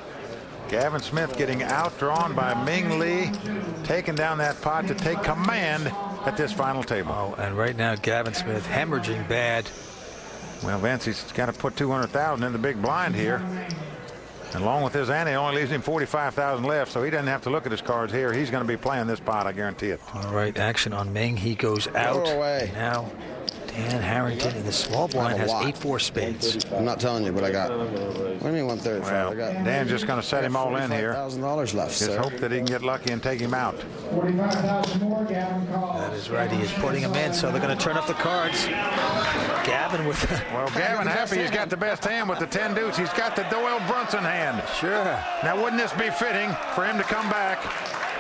Speaker 2: Gavin Smith getting outdrawn by Ming Lee, taking down that pot to take command at this final table.
Speaker 1: Oh, and right now Gavin Smith hemorrhaging bad.
Speaker 2: Well, Vince, he's got to put $200,000 in the big blind here. And along with his ante, only leaves him $45,000 left, so he doesn't have to look at his cards here. He's going to be playing this pot, I guarantee it.
Speaker 1: All right, action on Ming. He goes out. Now Dan Harrington in the small blind has 8-4 spades.
Speaker 12: I'm not telling you what I got. What do you mean 1/3?
Speaker 2: Well,
Speaker 12: I got
Speaker 2: Dan's just going to set him all in here.
Speaker 12: $45,000 left.
Speaker 2: Just hope that he can get lucky and take him out.
Speaker 1: That is right. He is putting him in, so they're going to turn up the cards. Gavin with...
Speaker 2: Well, Gavin happy he's got the best hand with the 10 deuce. He's got the Doyle Brunson hand.
Speaker 1: Sure.
Speaker 2: Now, wouldn't this be fitting for him to come back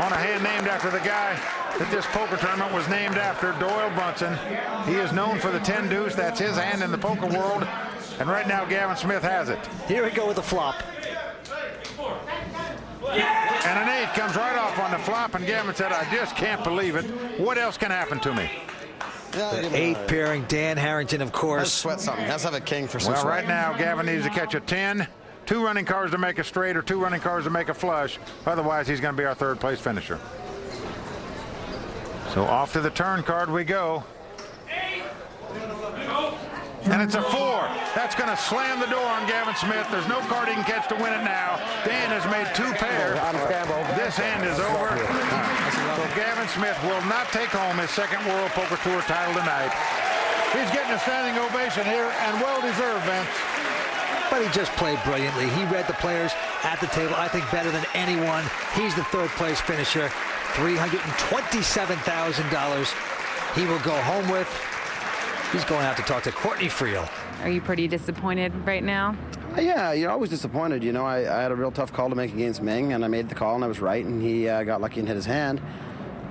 Speaker 2: on a hand named after the guy that this poker tournament was named after, Doyle Brunson? He is known for the 10 deuce. That's his hand in the poker world. And right now, Gavin Smith has it.
Speaker 1: Here we go with the flop.
Speaker 2: And an 8 comes right off on the flop, and Gavin said, I just can't believe it. What else can happen to me?
Speaker 1: The 8 pairing, Dan Harrington, of course.
Speaker 12: Let's sweat something. Let's have a king for some
Speaker 2: Well,
Speaker 12: sweat.
Speaker 2: right now, Gavin needs to catch a 10, 2 running cards to make a straight, or 2 running cards to make a flush. Otherwise, he's going to be our 3rd place finisher. So off to the turn card we go. And it's a 4. That's going to slam the door on Gavin Smith. There's no card he can catch to win it now. Dan has made 2 pairs. This hand is over. So Gavin Smith will not take home his 2nd World Poker Tour title tonight. He's getting a standing ovation here, and well-deserved, Vince.
Speaker 1: But he just played brilliantly. He read the players at the table, I think, better than anyone. He's the 3rd place finisher. $327,000 he will go home with. He's going out to talk to Courtney Friel.
Speaker 3: Are you pretty disappointed right now?
Speaker 12: Yeah, you're always disappointed. You know, I had a real tough call to make against Ming, and I made the call, and I was right, and he got lucky and hit his hand.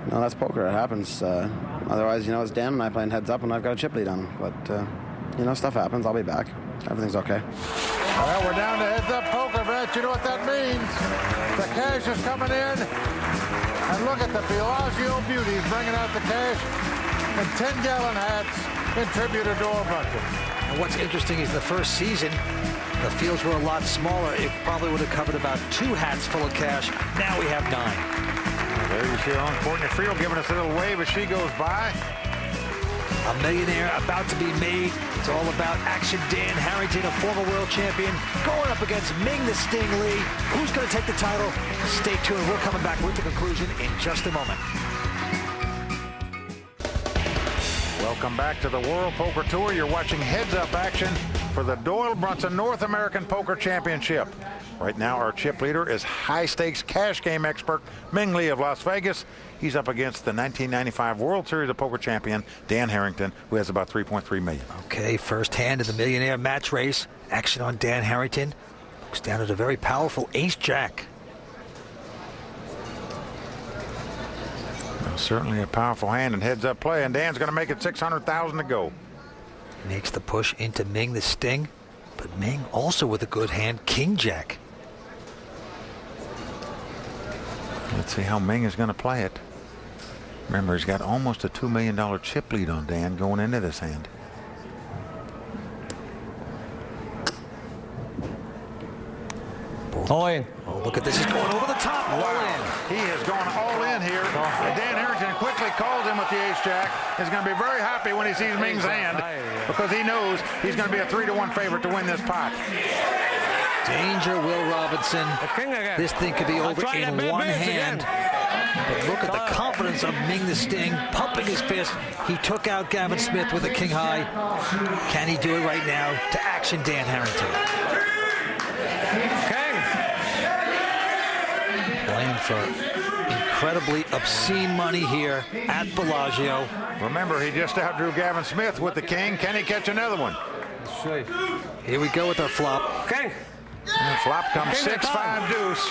Speaker 12: You know, that's poker. It happens. Otherwise, you know, it's Dan and I playing heads up, and I've got a chip lead on him. But, you know, stuff happens. I'll be back. Everything's okay.
Speaker 2: Well, we're down to heads-up poker, Vince. You know what that means? The cash is coming in. And look at the Bellagio beauties bringing out the cash in 10-gallon hats in tribute to Doyle Brunson.
Speaker 1: And what's interesting is the first season, the fields were a lot smaller. It probably would have covered about 2 hats full of cash. Now we have 9.
Speaker 2: There you see on Courtney Friel giving us a little wave as she goes by.
Speaker 1: A millionaire about to be made. It's all about action. Dan Harrington, a former world champion, going up against Ming the Sting Lee. Who's going to take the title? Stay tuned. We're coming back with the conclusion in just a moment.
Speaker 2: Welcome back to the World Poker Tour. You're watching heads-up action for the Doyle Brunson North American Poker Championship. Right now, our chip leader is high-stakes cash game expert Ming Lee of Las Vegas. He's up against the 1995 World Series of Poker champion Dan Harrington, who has about $3.3 million.
Speaker 1: Okay, first hand of the millionaire match race. Action on Dan Harrington. Looks down at a very powerful ace-jack.
Speaker 2: Well, certainly a powerful hand and heads-up play, and Dan's going to make it $600,000 to go.
Speaker 1: Makes the push into Ming the Sting, but Ming also with a good hand, king-jack.
Speaker 2: Let's see how Ming is going to play it. Remember, he's got almost a $2 million chip lead on Dan going into this hand.
Speaker 1: All in. Oh, look at this. He's going over the top. All in.
Speaker 2: He is going all in here. And Dan Harrington quickly calls him with the ace-jack. He's going to be very happy when he sees Ming's hand because he knows he's going to be a 3-1 favorite to win this pot.
Speaker 1: Danger, Will Robinson. This thing could be over in one hand. But look at the confidence of Ming the Sting, pumping his fist. He took out Gavin Smith with a king high. Can he do it right now? To action, Dan Harrington. Playing for incredibly obscene money here at Bellagio.
Speaker 2: Remember, he just outdrew Gavin Smith with the king. Can he catch another one?
Speaker 1: Here we go with our flop.
Speaker 2: And flop comes 6-5 deuce.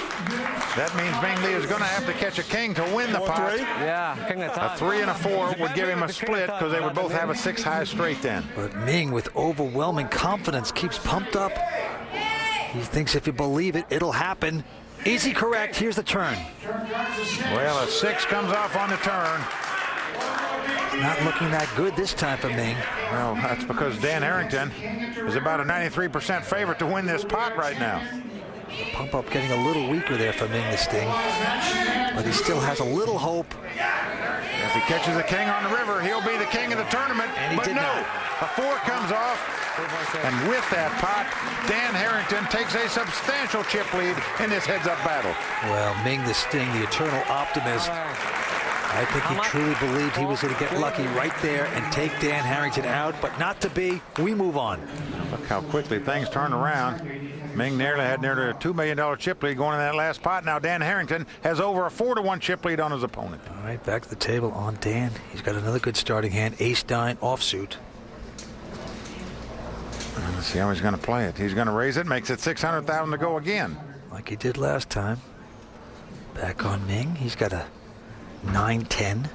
Speaker 2: That means Ming Lee is going to have to catch a king to win the pot. A 3 and a 4 would give him a split because they would both have a 6-high straight then.
Speaker 1: But Ming, with overwhelming confidence, keeps pumped up. He thinks if you believe it, it'll happen. Is he correct? Here's the turn.
Speaker 2: Well, a 6 comes off on the turn.
Speaker 1: Not looking that good this time for Ming.
Speaker 2: Well, that's because Dan Harrington is about a 93% favorite to win this pot right now.
Speaker 1: Pump up getting a little weaker there for Ming the Sting. But he still has a little hope.
Speaker 2: If he catches a king on the river, he'll be the king of the tournament.
Speaker 1: And he did not.
Speaker 2: A 4 comes off. And with that pot, Dan Harrington takes a substantial chip lead in this heads-up battle.
Speaker 1: Well, Ming the Sting, the eternal optimist. I think he truly believed he was going to get lucky right there and take Dan Harrington out, but not to be. We move on.
Speaker 2: Look how quickly things turn around. Ming had nearly a $2 million chip lead going in that last pot. Now Dan Harrington has over a 4-1 chip lead on his opponent.
Speaker 1: All right, back to the table on Dan. He's got another good starting hand, ace-9 offsuit.
Speaker 2: Let's see how he's going to play it. He's going to raise it, makes it $600,000 to go again.
Speaker 1: Like he did last time. Back on Ming. He's got a 9-10.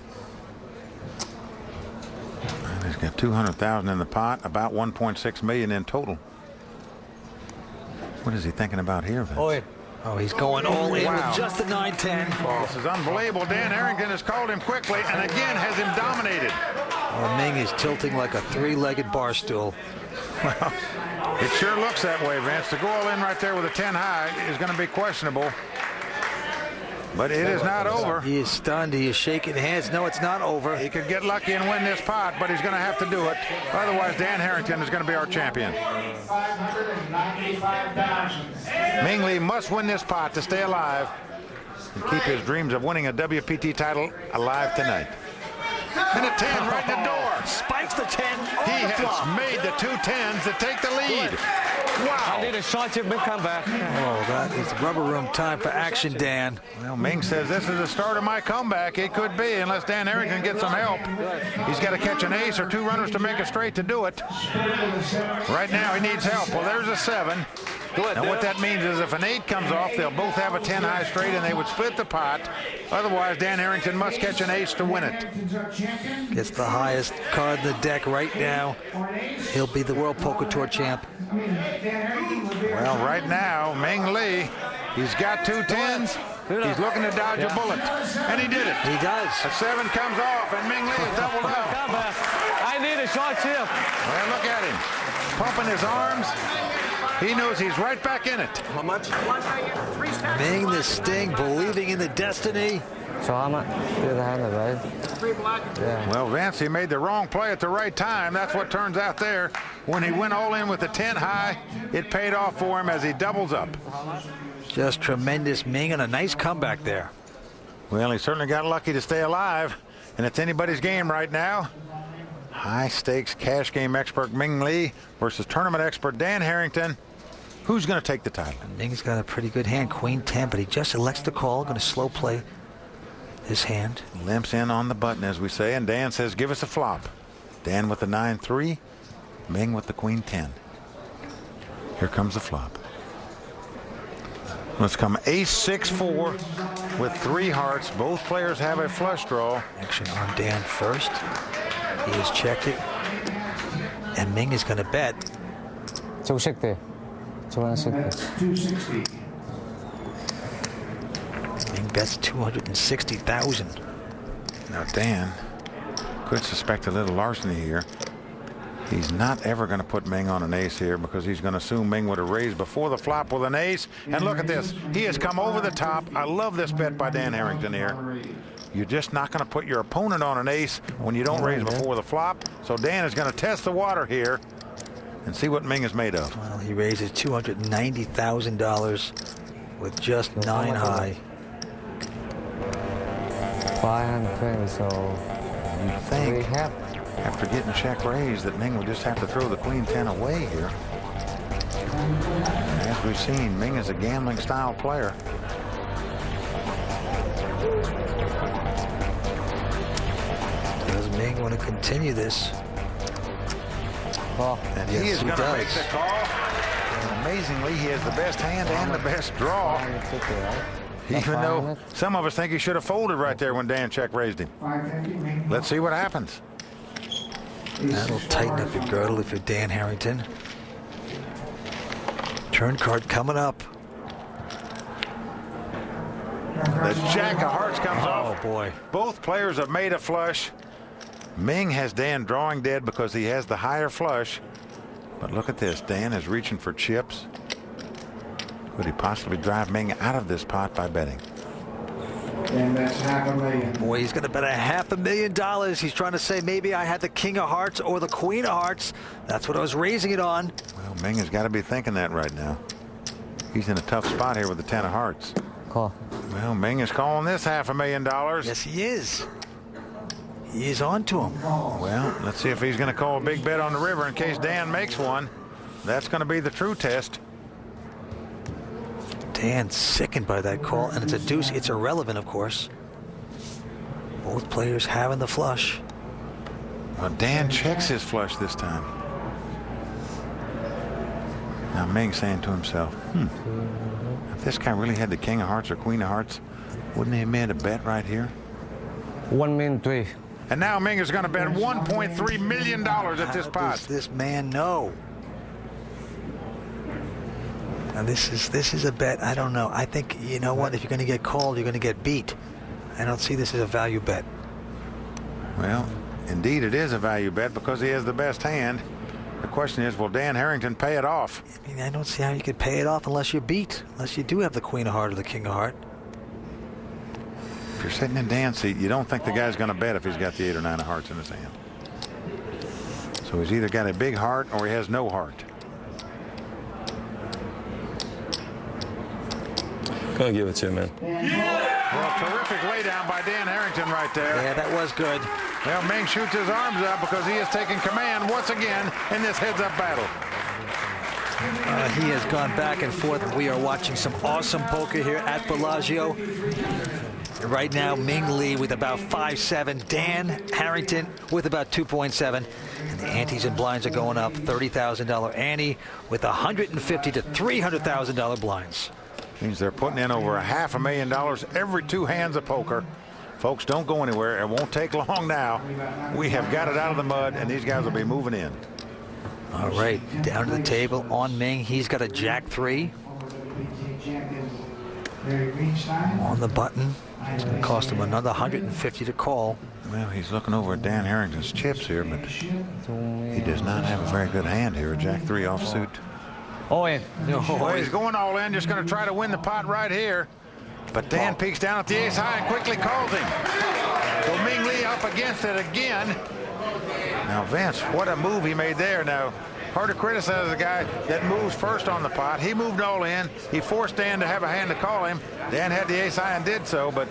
Speaker 2: And he's got $200,000 in the pot, about $1.6 million in total. What is he thinking about here, Vince?
Speaker 1: Oh, he's going all in with just the 9-10.
Speaker 2: This is unbelievable. Dan Harrington has called him quickly and again has him dominated.
Speaker 1: Well, Ming is tilting like a 3-legged bar stool.
Speaker 2: Well, it sure looks that way, Vince. To go all in right there with a 10 high is going to be questionable. But it is not over.
Speaker 1: He is stunned. He is shaking hands. No, it's not over.
Speaker 2: He could get lucky and win this pot, but he's going to have to do it. Otherwise, Dan Harrington is going to be our champion. Ming Lee must win this pot to stay alive and keep his dreams of winning a WPT title alive tonight. And a 10 right in the door.
Speaker 1: Spikes the 10.
Speaker 2: He has made the 2 10s to take the lead. Wow.
Speaker 20: I need a short chip and come back.
Speaker 1: Oh, that is rubber room time for action, Dan.
Speaker 2: Well, Ming says this is the start of my comeback. It could be, unless Dan Harrington gets some help. He's got to catch an ace or 2 runners to make a straight to do it. Right now, he needs help. Well, there's a 7. And what that means is if an 8 comes off, they'll both have a 10 high straight and they would split the pot. Otherwise, Dan Harrington must catch an ace to win it.
Speaker 1: Gets the highest card in the deck right now. He'll be the World Poker Tour champ.
Speaker 2: Well, right now, Ming Lee, he's got 2 10s. He's looking to dodge a bullet. And he did it.
Speaker 1: He does.
Speaker 2: A 7 comes off, and Ming Lee is doubled up.
Speaker 20: I need a short chip.
Speaker 2: Well, look at him. Pumping his arms. He knows he's right back in it.
Speaker 20: How much?
Speaker 1: Ming the Sting, believing in the destiny.
Speaker 20: So how much? Right?
Speaker 2: Yeah. Well, Vance, he made the wrong play at the right time. That's what turns out there. When he went all in with the 10 high, it paid off for him as he doubles up.
Speaker 1: Just tremendous, Ming, and a nice comeback there.
Speaker 2: Well, he certainly got lucky to stay alive, and it's anybody's game right now. High stakes cash game expert Ming Lee versus tournament expert Dan Harrington. Who's going to take the title?
Speaker 1: Ming's got a pretty good hand, Queen 10, but he just elects to call. Going to slow play his hand.
Speaker 2: Limps in on the button, as we say, and Dan says, give us a flop. Dan with the 9-3, Ming with the Queen 10. Here comes the flop. Let's come ace-6-4 with 3 hearts. Both players have a flush draw.
Speaker 1: Action on Dan first. He has checked it. And Ming is going to bet.
Speaker 20: 260. 260.
Speaker 1: Ming bets 260,000.
Speaker 2: Now Dan could suspect a little larceny here. He's not ever going to put Ming on an ace here because he's going to assume Ming would have raised before the flop with an ace. And look at this. He has come over the top. I love this bet by Dan Harrington here. You're just not going to put your opponent on an ace when you don't raise before the flop. So Dan is going to test the water here and see what Ming is made of.
Speaker 1: Well, he raises $290,000 with just 9 high.
Speaker 20: 520, so
Speaker 2: I think after getting check raised that Ming will just have to throw the queen 10 away here. As we've seen, Ming is a gambling style player.
Speaker 1: Does Ming want to continue this?
Speaker 2: And he is going to make the call. And amazingly, he has the best hand and the best draw. Even though some of us think he should have folded right there when Dan check raised him. Let's see what happens.
Speaker 1: That'll tighten up your girdle if you're Dan Harrington. Turn card coming up.
Speaker 2: The jack of hearts comes off.
Speaker 1: Oh, boy.
Speaker 2: Both players have made a flush. Ming has Dan drawing dead because he has the higher flush. But look at this. Dan is reaching for chips. Could he possibly drive Ming out of this pot by betting?
Speaker 17: And that's $500,000.
Speaker 1: Boy, he's going to bet $500,000. He's trying to say maybe I had the king of hearts or the queen of hearts. That's what I was raising it on.
Speaker 2: Well, Ming has got to be thinking that right now. He's in a tough spot here with the 10 of hearts.
Speaker 20: Call.
Speaker 2: Well, Ming is calling this $500,000.
Speaker 1: Yes, he is. He is on to him.
Speaker 2: Well, let's see if he's going to call a big bet on the river in case Dan makes one. That's going to be the true test.
Speaker 1: Dan's sickened by that call, and it's a deuce. It's irrelevant, of course. Both players having the flush.
Speaker 2: Well, Dan checks his flush this time. Now Ming's saying to himself, if this guy really had the king of hearts or queen of hearts, wouldn't he have made a bet right here?
Speaker 20: 1 million 3.
Speaker 2: And now Ming is going to bet $1.3 million at this pot.
Speaker 1: How does this man know? Now this is a bet. I don't know. I think, you know what, if you're going to get called, you're going to get beat. I don't see this as a value bet.
Speaker 2: Well, indeed it is a value bet because he has the best hand. The question is, will Dan Harrington pay it off?
Speaker 1: I mean, I don't see how you could pay it off unless you're beat, unless you do have the queen of heart or the king of heart.
Speaker 2: If you're sitting in Dan's seat, you don't think the guy's going to bet if he's got the 8 or 9 of hearts in his hand. So he's either got a big heart or he has no heart.
Speaker 8: Gonna give it to him, man.
Speaker 2: Well, terrific laydown by Dan Harrington right there.
Speaker 1: Yeah, that was good.
Speaker 2: Well, Ming shoots his arms up because he is taking command once again in this heads-up battle.
Speaker 1: He has gone back and forth. We are watching some awesome poker here at Bellagio. Right now, Ming Lee with about 5.7. Dan Harrington with about 2.7. And the antes and blinds are going up. $30,000 ante with $150,000 to $300,000 blinds.
Speaker 2: Means they're putting in over $500,000 every 2 hands of poker. Folks, don't go anywhere. It won't take long now. We have got it out of the mud, and these guys will be moving in.
Speaker 1: All right, down to the table on Ming. He's got a jack 3 on the button. It's going to cost him another $150 to call.
Speaker 2: Well, he's looking over at Dan Harrington's chips here, but he does not have a very good hand here. A jack 3 offsuit.
Speaker 20: All in.
Speaker 2: Well, he's going all in, just going to try to win the pot right here. But Dan peeks down at the ace high and quickly calls him. So Ming Lee up against it again. Now, Vince, what a move he made there. Now, hard to criticize the guy that moves first on the pot. He moved all in. He forced Dan to have a hand to call him. Dan had the ace high and did so, but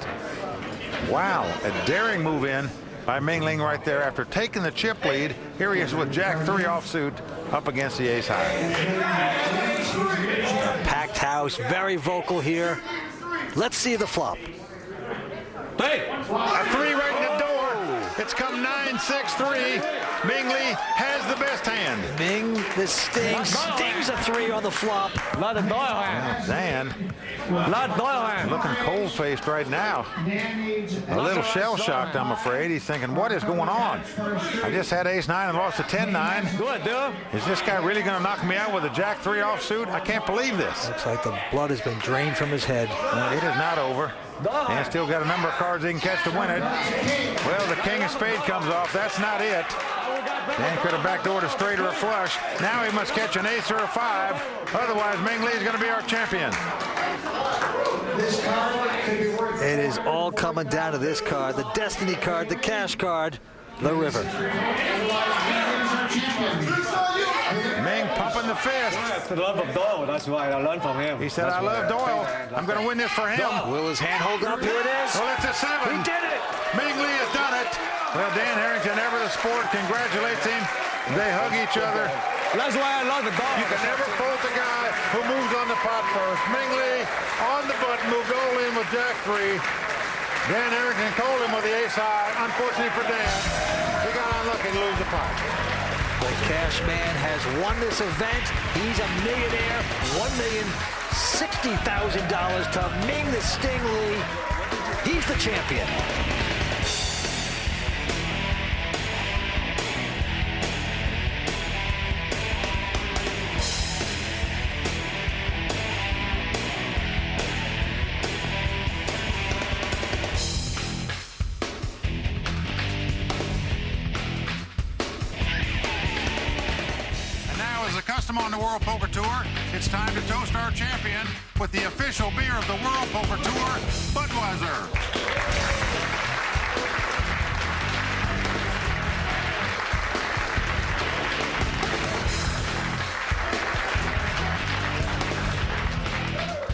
Speaker 2: wow, a daring move in by Ming Lee right there after taking the chip lead. Here he is with jack 3 offsuit up against the ace high.
Speaker 1: Packed house, very vocal here. Let's see the flop.
Speaker 2: Hey, a 3 right in the door. It's come 9-6-3. Ming Lee has the best hand.
Speaker 1: Ming, the sting, stings a 3 on the flop.
Speaker 2: Dan looking cold-faced right now. A little shell-shocked, I'm afraid. He's thinking, what is going on? I just had ace-9 and lost to 10-9. Is this guy really going to knock me out with a jack-3 offsuit? I can't believe this.
Speaker 1: Looks like the blood has been drained from his head.
Speaker 2: It is not over. Dan still got a number of cards he can catch to win it. Well, the king of spade comes off. That's not it. Dan could have backdoored a straight or a flush. Now he must catch an ace or a 5. Otherwise, Ming Lee is going to be our champion.
Speaker 1: It is all coming down to this card, the destiny card, the cash card, the river.
Speaker 2: Ming pumping the fist.
Speaker 21: The love of Doyle, that's why I learned from him.
Speaker 2: He said, I love Doyle. I'm going to win this for him.
Speaker 1: Will his hand hold up? Here it is.
Speaker 2: Well, it's a 7.
Speaker 1: He did it.
Speaker 2: Ming Lee has done it. Well, Dan Harrington, ever the sport, congratulates him. They hug each other.
Speaker 21: That's why I love the Doyle.
Speaker 2: You can never fault the guy who moves on the pot first. Ming Lee on the button, moved all in with jack-3. Dan Harrington called him with the ace-high. Unfortunately for Dan, he got unlucky to lose the pot.
Speaker 1: The cash man has won this event. He's a millionaire. $1,060,000 to Ming the Sting Lee. He's the champion.
Speaker 2: On the World Poker Tour, it's time to toast our champion with the official beer of the World Poker Tour, Budweiser.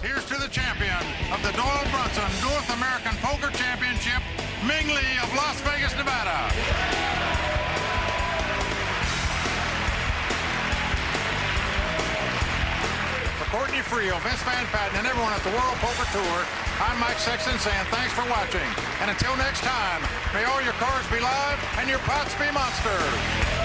Speaker 2: Here's to the champion of the Doyle Brunson North American Poker Championship, Ming Lee of Las Vegas, Nevada. Courtney Friel, Vince Van Patten, and everyone at the World Poker Tour, I'm Mike Sexton saying thanks for watching. And until next time, may all your cards be live and your pots be monsters.